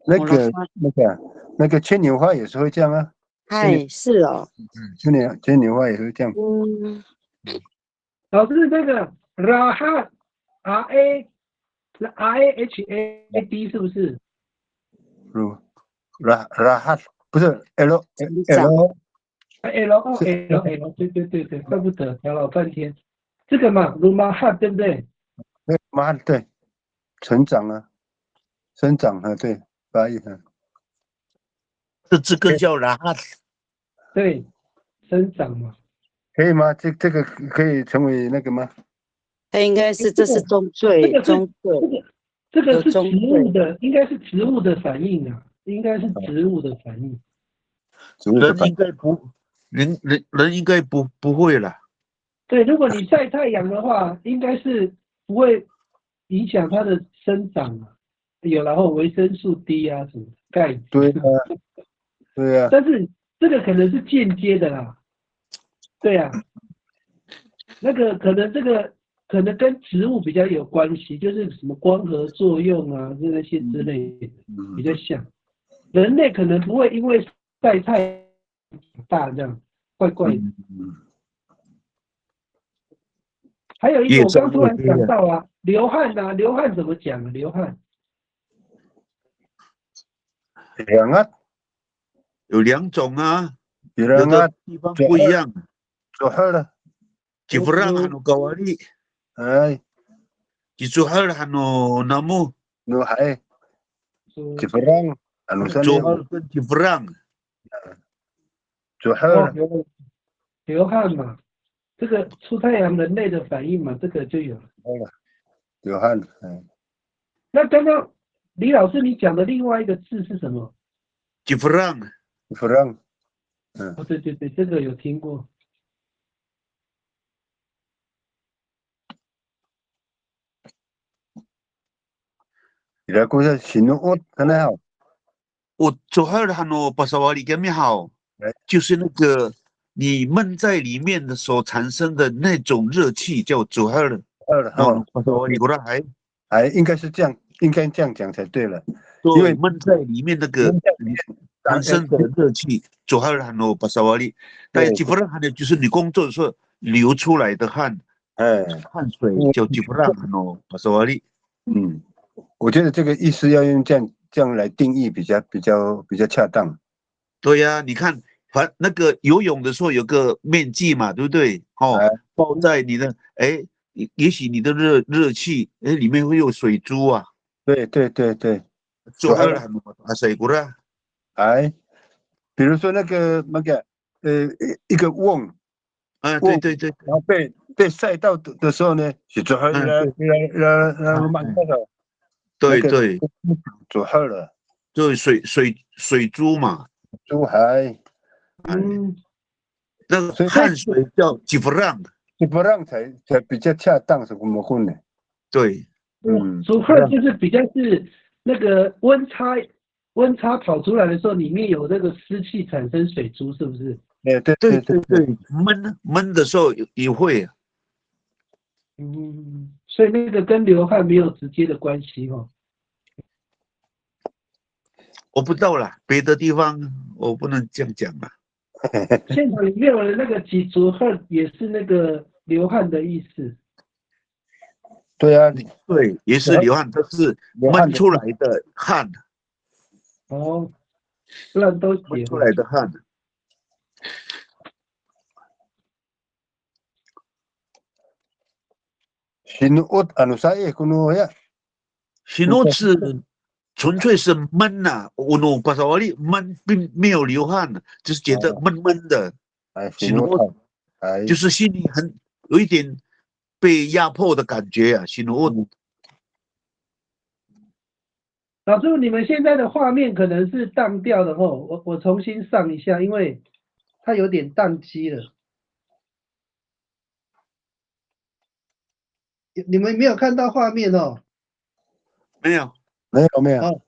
Speaker 1: 那
Speaker 4: 我来看，
Speaker 1: 那个牵牛花也是会这样啊。
Speaker 4: 嗨，是哦，
Speaker 1: 牵牛花也是这样。
Speaker 4: 嗯，
Speaker 2: 老师那个拉汗 RAHAD 是不是？
Speaker 1: 哈不是 L
Speaker 4: 成长，
Speaker 2: L
Speaker 1: 是
Speaker 2: L，对对对对，怪不得调老半天。这个嘛，鲁马汗对不对？
Speaker 1: 妈对，成长啊，生长啊，对，发育啊，
Speaker 3: 这个叫拉哈，
Speaker 2: 对，生长嘛。
Speaker 1: 可以吗？这个可以成为那个吗？
Speaker 4: 它应该是这是中
Speaker 2: 这
Speaker 4: 缀，
Speaker 2: 个是
Speaker 4: 中缀有
Speaker 2: 这个是植
Speaker 4: 中缀，
Speaker 2: 物的，应该是植物的反应啊，应该是植物的反应。
Speaker 3: 人应该不，人应该不会了。
Speaker 2: 对，如果你晒太阳的话，应该是不会影响它的生长啊。有，然后维生素 D 啊，什么钙质。
Speaker 1: 对啊，对啊，
Speaker 2: 但是这个可能是间接的啦。对啊，那个可能这个可能跟植物比较有关系，就是什么光合作用啊，就那些之类的比较像。人类可能不会因为晒太阳大这样，怪怪的。还有一个，
Speaker 3: 越晒
Speaker 2: 我刚突然
Speaker 3: 越黑啊，
Speaker 2: 想到啊，流汗啊，流汗怎么讲啊？流汗
Speaker 3: 有两种啊，有
Speaker 1: 两啊，
Speaker 3: 的地方不一样。
Speaker 1: 做好了，
Speaker 3: 吉弗朗还有高瓦利，
Speaker 1: 哎，
Speaker 3: 做好了还有纳木，
Speaker 1: 努海，
Speaker 2: 说
Speaker 1: 吉弗朗，努山
Speaker 3: 做
Speaker 1: 的，
Speaker 3: 好了跟吉弗朗，
Speaker 1: 做好
Speaker 2: 哦，
Speaker 1: 了，
Speaker 2: 流汗嘛，这个出太阳人类的反应嘛，这个就有了。
Speaker 1: 好了，流汗，嗯，
Speaker 2: 那刚刚李老师你讲的另外一个字是什么？
Speaker 3: 吉弗朗，
Speaker 1: 吉弗朗，
Speaker 2: 哦，对对对，这个有听过。
Speaker 1: 你来讲下形容我很好，
Speaker 3: 我做好了还有巴沙瓦里干面好，就是那个你闷在里面的时候产生的那种热气叫做好了，
Speaker 1: 好了
Speaker 3: 然后
Speaker 1: 哈，
Speaker 3: 巴沙瓦里过来还
Speaker 1: 哎，应该是这样，应该这样讲才对了，因
Speaker 3: 对
Speaker 1: 为
Speaker 3: 闷在里面那个产生的热气做好了还有巴沙瓦里，但吉弗朗还有就是你工作的时候流出来的汗。
Speaker 1: 哎，
Speaker 3: 汗水叫吉弗朗喏，巴沙瓦里。
Speaker 1: 嗯，我觉得这个意思要用这样来定义比较恰当。
Speaker 3: 对呀、你看，那个游泳的时候有个面剂嘛，对不对？哦，
Speaker 1: 哎，
Speaker 3: 包在你的，哎，也许你的热气，哎，里面会有水珠啊。
Speaker 1: 对对对对，
Speaker 3: 做好了啊，水果啦，
Speaker 1: 哎，比如说那个一个瓮，
Speaker 3: 啊，对对对，
Speaker 1: 然后被晒到的时候呢，是做好了，让蛮快的，
Speaker 3: 对对，
Speaker 1: 做好了，
Speaker 3: 对水珠嘛，
Speaker 1: 珠海，
Speaker 3: 那个
Speaker 1: 所以
Speaker 3: 汗水叫吉弗让，
Speaker 1: 就不让才比较恰当，是我们混的。
Speaker 3: 对，
Speaker 2: 煮喝就是比较是那个温差跑出来的时候，里面有那个湿气产生水珠，是不是？
Speaker 1: 对对
Speaker 3: 对
Speaker 1: 对
Speaker 3: 对对，闷的时候也会啊。
Speaker 2: 所以那个跟流汗没有直接的关系哦。
Speaker 3: 我不知道啦，别的地方我不能这样讲啊。
Speaker 2: 现场里面有的那个几足汗也是那个流汗的意思。
Speaker 1: 对啊，
Speaker 3: 对，也是流汗，都是闷出来的汗。
Speaker 2: 哦，不然都
Speaker 3: 闷出来的汗。
Speaker 1: Sinuot ano saya kuno ya.
Speaker 3: Sinuot 是纯粹是闷呐，我巴萨瓦利闷，并没有流汗，就是觉得闷闷的。Sinuot 就是心里有一点被压迫的感觉啊。Sinuot。
Speaker 2: 老师，你们现在的画面可能是当掉的哦，我重新上一下，因为它有点宕机了。你们没有看到画面哦？
Speaker 3: 没有，
Speaker 2: 哦，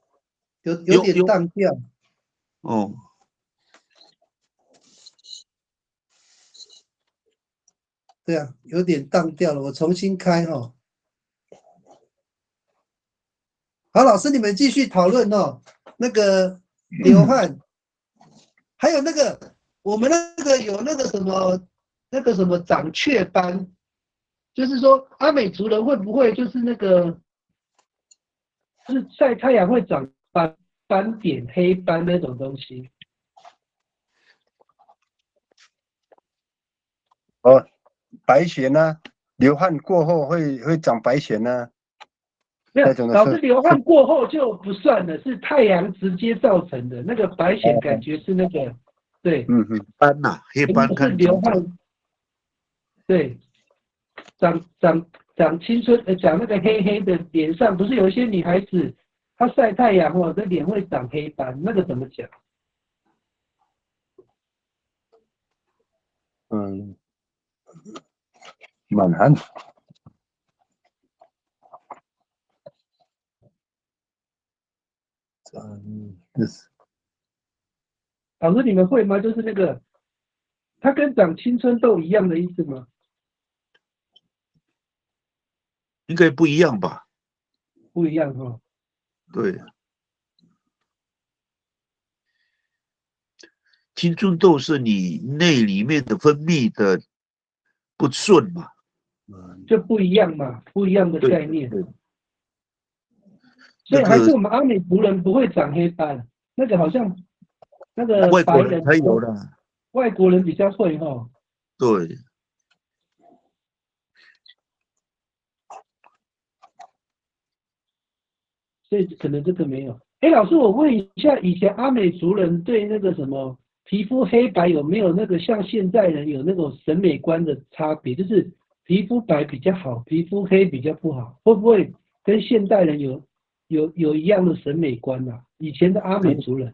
Speaker 2: 有点宕掉。
Speaker 3: 哦，
Speaker 2: 对啊，有点宕掉了，我重新开哦。好，老师，你们继续讨论哦。那个流汗，还有那个我们那个有那个什么长雀斑，就是说阿美族人会不会就是那个，就是晒太阳会长斑点、黑斑那种东西？
Speaker 1: 哦，白藓呢？流汗过后会长白藓呢？
Speaker 2: 没有，老师流汗过后就不算了，是太阳直接造成的。那个白藓感觉是那个，对，
Speaker 3: 斑呐，黑斑
Speaker 2: 是流汗，对，长青春，长那个黑黑的脸上，不是有一些女孩子她晒太阳哦，这脸会长黑斑，那个怎么讲？
Speaker 1: 满汗。
Speaker 2: 老师，你们会吗？就是那个，它跟长青春痘一样的意思吗？
Speaker 3: 应该不一样吧？
Speaker 2: 不一样哦。
Speaker 3: 对，青春痘是你内里面的分泌的不顺嘛，
Speaker 2: 就不一样嘛，不一样的概念。
Speaker 3: 对，
Speaker 2: 所以还是我们阿美族人不会长黑斑，那个好像那个
Speaker 3: 外
Speaker 2: 白人
Speaker 3: 国人才有的，
Speaker 2: 外国人比较会哦。
Speaker 3: 对。
Speaker 2: 所以可能这个没有。哎，老师，我问一下，以前阿美族人对那个什么皮肤黑白有没有那个像现在人有那种审美观的差别？就是皮肤白比较好，皮肤黑比较不好，会不会跟现代人有一样的审美观呢？以前的阿美族人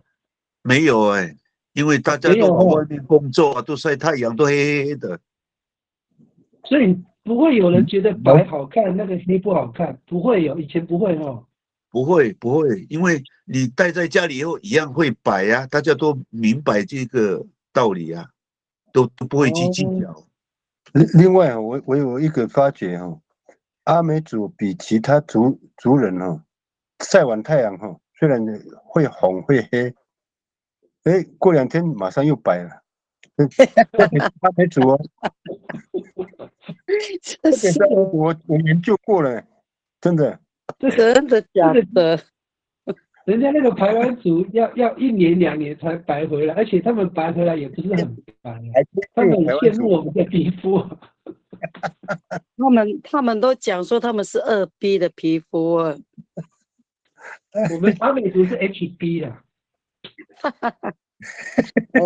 Speaker 3: 没有哎，因为大家都往外面工作啊，都晒太阳，都黑黑的，
Speaker 2: 所以不会有人觉得白好看，那个黑不好看，不会有，以前不会哦。
Speaker 3: 不会，因为你待在家里以后一样会白啊，大家都明白这个道理啊，都不会去计较。
Speaker 1: 另外，我有一个发觉哈，阿美族比其他族人哈，晒完太阳哈，虽然会红会黑，哎，过2天马上又白了。阿美族哦，这个我研究过了，真的。
Speaker 4: 真的假的？
Speaker 2: 人家那个排湾族要1年2年才白回来，而且他们白回来也不是很白，他们很羡慕我们的皮肤。
Speaker 4: 他们都讲说他们是2B 的皮肤啊。
Speaker 2: 我们阿美族是 HB 啊。
Speaker 4: 哎，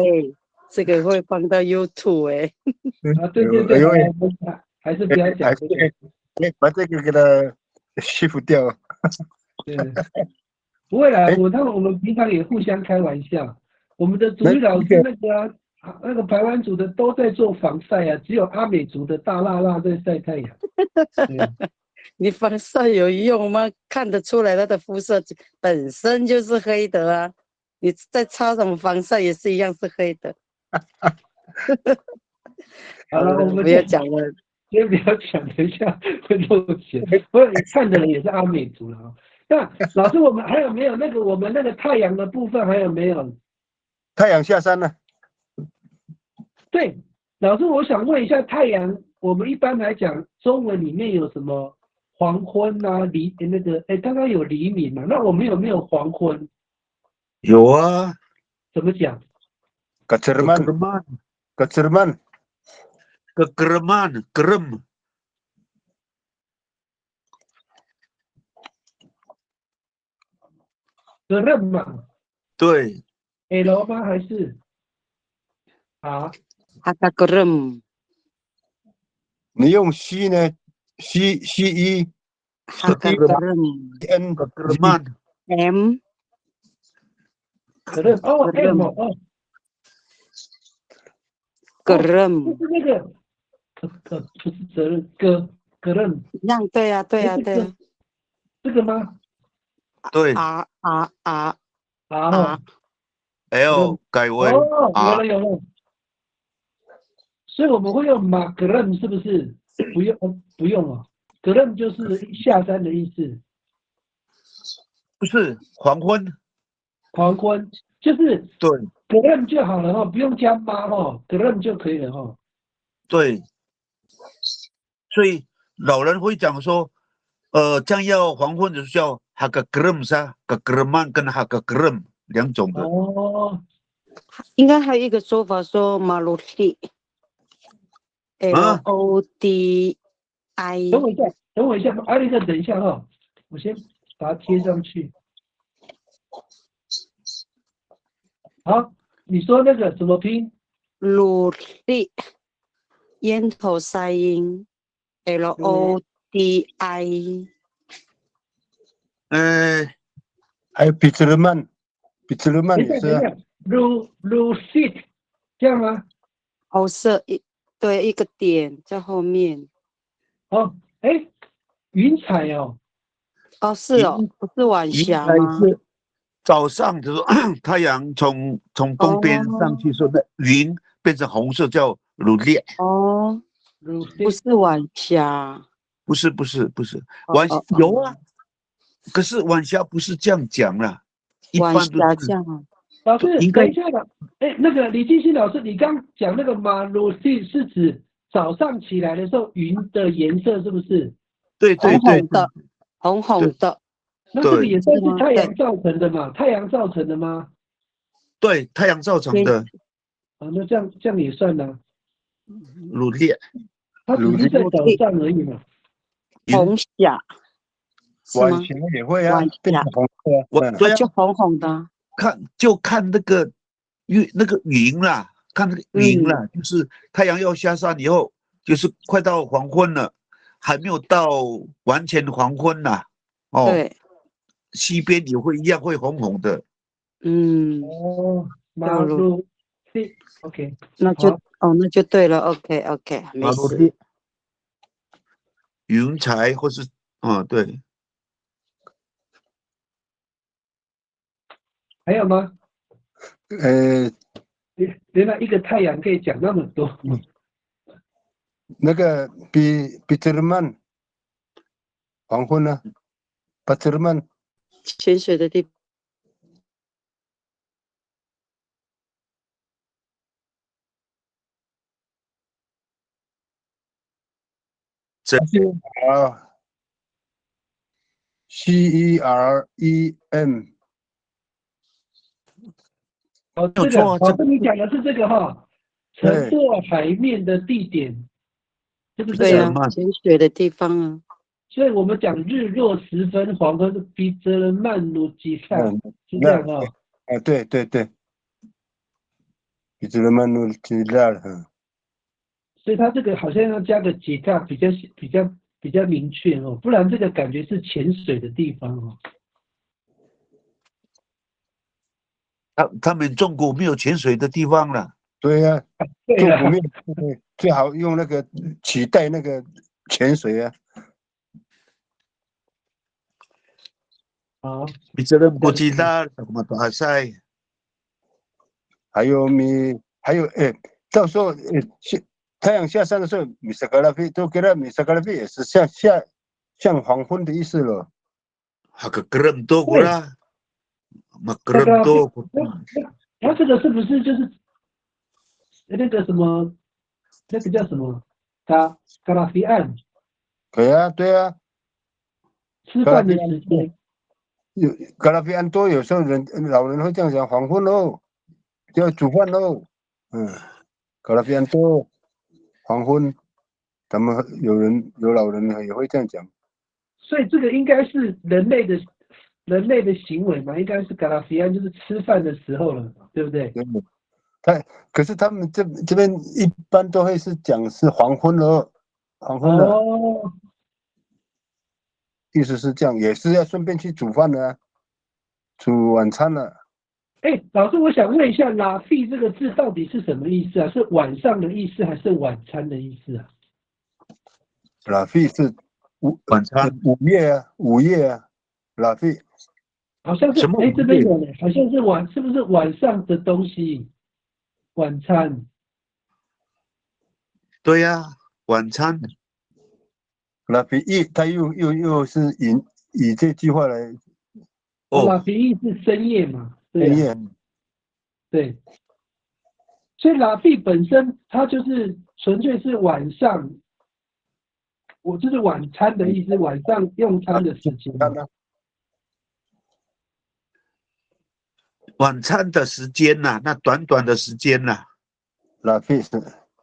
Speaker 4: 这个会放到 YouTube 哎、
Speaker 2: 啊，对对对，
Speaker 1: 因为
Speaker 2: 还是不要讲这个。
Speaker 1: 把这个给它shift掉。
Speaker 2: 对，不会啦，
Speaker 1: 哎
Speaker 2: 我们平常也互相开玩笑。我们的主
Speaker 1: 那
Speaker 2: 语老师
Speaker 1: 那
Speaker 2: 那个那个排湾族的都在做防晒啊，只有阿美族的大辣辣在晒太阳。对，
Speaker 4: 你防晒有用吗？看得出来他的肤色本身就是黑的啊，你再擦什么防晒也是一样是黑的。
Speaker 2: 好了，我们
Speaker 4: 不要讲了。
Speaker 2: 先不要讲，等一下会露馅。不过看的人也是阿美族了啊。那老师，我们还有没有那个我们那个太阳的部分还有没有？
Speaker 1: 太阳下山了。
Speaker 2: 对，老师，我想问一下，太阳，我们一般来讲，中文里面有什么黄昏啊、那个，刚刚有黎明嘛？那我们有没有黄昏？
Speaker 3: 有啊，
Speaker 2: 怎么讲？
Speaker 1: Kecerman， Kecerman，
Speaker 3: kegeraman gerem，
Speaker 2: 责任嘛
Speaker 3: 对，
Speaker 2: ？L 吗？还是啊？
Speaker 4: Agak gerem，
Speaker 1: 你用西呢？西
Speaker 4: agak gerem，
Speaker 1: N
Speaker 3: kegeraman，
Speaker 4: M
Speaker 2: 责任哦
Speaker 4: gerem
Speaker 2: ，M 哦，
Speaker 4: gerem，
Speaker 2: 就是那个不是责任，责任，
Speaker 4: 一样对啊对啊对啊，
Speaker 2: 这个吗？
Speaker 3: 对
Speaker 4: 啊
Speaker 2: 啊
Speaker 4: 啊，
Speaker 3: ，L 改为
Speaker 2: 哦，有
Speaker 3: R，
Speaker 2: 了有了，所以我们会用马格任是不是？不用不用哦，格任就是下山的意思，
Speaker 3: 不是黄昏，
Speaker 2: 黄昏就是
Speaker 3: 对
Speaker 2: 格任就好了哈，不用加妈哈，格任就可以了哈。
Speaker 3: 对，所以老人会讲说，将要黄昏的时候叫 Hagak gerem 噻 ，kegeraman 跟 Hagak gerem 两种的，
Speaker 2: 哦，
Speaker 4: 应该还有一个说法说马鲁蒂
Speaker 3: 啊
Speaker 4: ，LODI，
Speaker 2: 等我一下，艾丽克，等一下哈，我先把它贴上去。好，你说那个怎么拼？
Speaker 4: 鲁蒂，烟头塞音，LODI，
Speaker 1: 还有 Picerman
Speaker 2: 等一下，
Speaker 1: 是啊。
Speaker 2: 等一下，Lucid 这样吗？
Speaker 4: 红色对一个点在后面。
Speaker 2: 哦，云彩哦，
Speaker 4: 哦，是哦，不是晚
Speaker 3: 云
Speaker 4: 霞吗？
Speaker 3: 彩是早上的时候，太阳从东边上去的时候，那云变成红色叫鲁列，
Speaker 4: 哦，不
Speaker 2: Lucid
Speaker 4: 是晚霞。
Speaker 3: 不是晚
Speaker 4: 哦
Speaker 3: 有啊，可是晚霞不是这样讲啦，一
Speaker 4: 晚
Speaker 3: 般都是
Speaker 4: 霞这样啊。
Speaker 2: 老师，
Speaker 3: 应该
Speaker 2: 等一下了。那个李金星老师，你刚讲那个马鲁西是指早上起来的时候云的颜色是不是？
Speaker 3: 对
Speaker 4: 红红的，红红的。
Speaker 2: 那这个
Speaker 3: 对
Speaker 2: 也算是太阳造成的嘛？太阳造成的吗？
Speaker 3: 对，太阳造成的
Speaker 2: 啊，那这样也算呢。
Speaker 3: 鲁列，
Speaker 2: 它只是在早上而已嘛。
Speaker 4: 红霞是吗？
Speaker 1: 晚霞也会啊
Speaker 4: 晚，
Speaker 1: 变
Speaker 4: 霞
Speaker 1: 成红色啊。
Speaker 3: 对啊，
Speaker 4: 就红红的啊。
Speaker 3: 看那个云啦，看那个云啦，就是太阳要下山以后，就是快到黄昏了，还没有到完全黄昏啦。哦，
Speaker 4: 对，
Speaker 3: 西边也会一样会红红的。
Speaker 4: 嗯，
Speaker 2: 哦，马鲁西 ，OK，
Speaker 4: 那就那就对了，OK，没事。
Speaker 3: 云彩或是对，
Speaker 2: 还有吗？
Speaker 1: 呃，
Speaker 2: 原来一个太阳可以讲那么多。
Speaker 1: 那个Picerman 黄昏呢？Picerman
Speaker 4: 潜水的地方。
Speaker 1: 啊，CEREM
Speaker 2: 哦，这个老师你讲的是这个哈，沉过海面的地点，是不是？
Speaker 4: 对呀，潜水的地方啊。
Speaker 2: 所以我们讲日落时分，黄昏是比泽曼努吉看，是这样哈。
Speaker 1: 对。比这么努吉拉了，
Speaker 2: 所以它这个好像要加个吉他比较明确哦，不然这个感觉是潜水的地方哦。
Speaker 3: 他们中国没有潜水的地方了。
Speaker 1: 对呀，
Speaker 2: 对啊
Speaker 1: 中国没有，最好用那个取代那个潜水啊。
Speaker 2: 好，
Speaker 3: 比这个国际大什么大赛，
Speaker 1: 还有到时候太阳下山的时候，米萨格拉菲都给他米萨格拉菲也是像黄昏的意思了。
Speaker 3: 还个格多过啦，嘛格
Speaker 2: 那个
Speaker 3: 多。
Speaker 2: 它这个是不是就是那个什么，那个叫什么嘎拉菲岸
Speaker 1: 对啊，对啊，
Speaker 2: 吃饭的时间？
Speaker 1: 格拉菲安多有时候老人会这样讲，黄昏喽，就要煮饭喽。格拉菲安多黄昏，咱们有老人也会这样讲。
Speaker 2: 所以这个应该是人类的行为嘛，应该是嘎拉菲安就是吃饭的时候了，对不对？
Speaker 1: 可是他们这边一般都会是讲是黄昏了，黄昏了，
Speaker 2: 哦，
Speaker 1: 意思是这样，也是要顺便去煮饭的啊，煮晚餐了。
Speaker 2: 哎，老师，我想问一下，拉菲这个字到底是什么意思啊？是晚上的意思还是晚餐的意思啊？
Speaker 1: 拉菲是
Speaker 3: 晚餐
Speaker 1: 午夜啊，拉菲
Speaker 2: 好像是
Speaker 3: 什么
Speaker 2: 哎，这边有呢，好像是是不是晚上的东西？晚餐
Speaker 3: 对呀，晚餐。
Speaker 1: 拉菲他又是以这句话来
Speaker 2: 拉
Speaker 3: 哦，
Speaker 2: 菲是深夜嘛？对
Speaker 1: 深
Speaker 2: 啊，
Speaker 1: 夜。
Speaker 2: 对。所以拉菲本身它就是纯粹是晚上，我就是晚餐的意思，晚上用餐的时间嘛。
Speaker 3: 晚餐的时间呐，那短短的时间呐。
Speaker 1: 拉菲是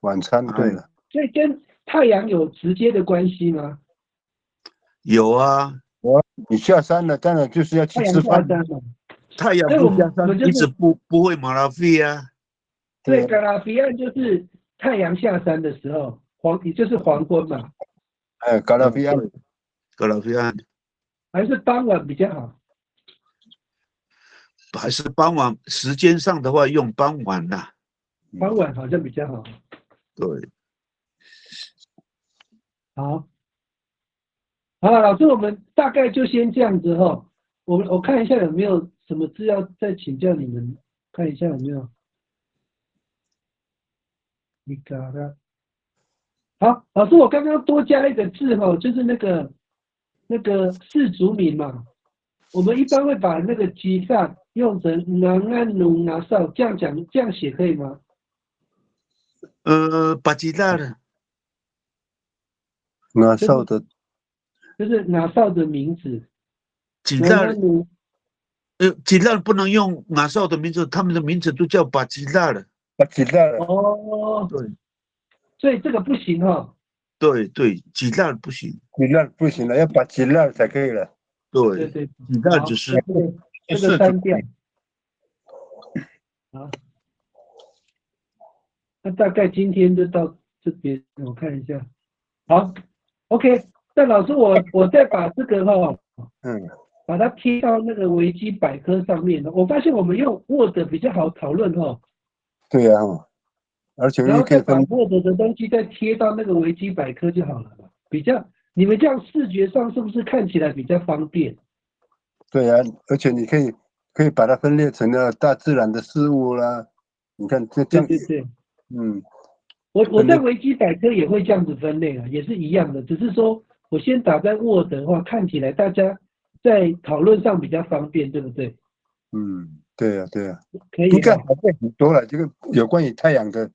Speaker 1: 晚餐，对了。
Speaker 2: 所以跟太阳有直接的关系吗？
Speaker 3: 有啊，
Speaker 1: 你下山了，当然就是要去
Speaker 2: 太阳下
Speaker 1: 吃饭。
Speaker 2: 山嘛。
Speaker 3: 太阳
Speaker 2: 所以我
Speaker 3: 不下山，
Speaker 2: 们就是
Speaker 3: 一直不会马拉菲啊。
Speaker 2: 对嘎拉菲岸就是太阳下山的时候，也就是黄昏嘛，
Speaker 1: 嘎拉菲安，
Speaker 3: 格拉菲安
Speaker 2: 还是傍晚比较好？
Speaker 3: 还是傍晚，时间上的话用傍晚呐。
Speaker 2: 傍晚好像比较好。
Speaker 3: 对，
Speaker 2: 好，好了，老师，我们大概就先这样子哈。我看一下有没有什么资料再请教你们，看一下有没有。你搞的。好，老师，我刚刚多加一个字哈，就是那个氏族名嘛。我们一般会把那个吉萨用成南安努拿少，这样讲这样写可以吗？
Speaker 3: 巴基拉的
Speaker 1: 拿少的
Speaker 2: 就是拿少的名字。
Speaker 3: 吉拉，
Speaker 2: 南安努
Speaker 3: 吉拉不能用拿少的名字，他们的名字都叫巴基拉的。
Speaker 1: 巴吉拉了，
Speaker 2: 哦，
Speaker 3: 对
Speaker 2: 所以这个不行哈。
Speaker 3: 对对，吉拉不行。
Speaker 1: 吉拉不行了，要巴吉拉才可以了。
Speaker 3: 对，
Speaker 2: 对，
Speaker 3: 吉拉只是
Speaker 2: 这个删掉。好，那大概今天就到这边，我看一下。好 ，OK。那老师我再把这个把它贴到那个维基百科上面。我发现我们用 Word 比较好讨论
Speaker 1: 对呀，而且
Speaker 2: 然后再把
Speaker 1: 又可以分。
Speaker 2: Word 的东西再贴到那个维基百科就好了嘛。你们这样视觉上是不是看起来比较方便？
Speaker 1: 对呀，而且你可以把它分裂成了大自然的事物啦。你看这样，
Speaker 2: 对，
Speaker 1: 嗯，
Speaker 2: 我在维基百科也会这样子分类啊，也是一样的，只是说我先打在 Word 的话，看起来大家在讨论上比较方便，对不对？
Speaker 1: 对呀，对呀，
Speaker 2: 可以
Speaker 1: 应该好在很多了。这个有关于太阳的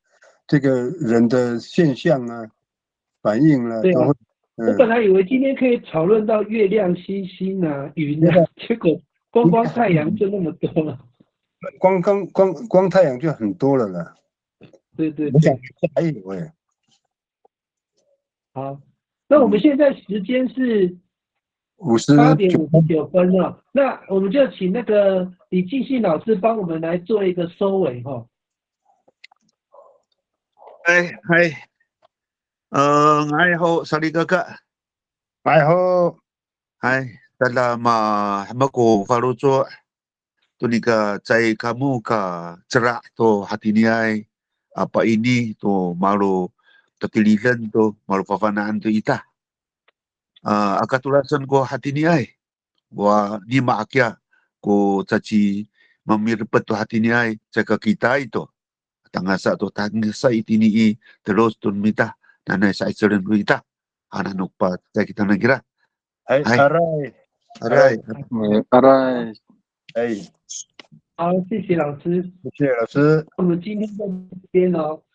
Speaker 1: 这个人的现象啊、反应啊，
Speaker 2: 对啊
Speaker 1: 都会。
Speaker 2: 我本来以为今天可以讨论到月亮、星星啊、云啊，结果光太阳就那么多了。
Speaker 1: 光太阳就很多了啦。
Speaker 2: 对，
Speaker 1: 我想还有哎。
Speaker 2: 好，那我们现在时间是8点59分了，那我们就请那个李继信老师帮我们来做一个收尾哈。
Speaker 3: hai. Ngai ho sali kakak.
Speaker 1: 哎好，
Speaker 3: Hai, dalam mako faroco tu ni ka cai kamu ka cerak to hati ni ai. Apa ini to malu ketililan to malu pafanaan to ita. Akatulasan ko hati ni ai. Wa di maakia ko caci memirpet to hati ni ai caka kita itu. Tangasa to tangasa itini i terus tun mita nanai sa iseren kita. Ana nukpa cai kita nagira.
Speaker 1: 哎
Speaker 3: Hai.
Speaker 1: ，Arai，
Speaker 3: Arai.
Speaker 6: 拜拜。
Speaker 1: 哎，
Speaker 2: 好，谢谢老师，
Speaker 1: 谢谢老师。
Speaker 2: 我们今天在这边哦。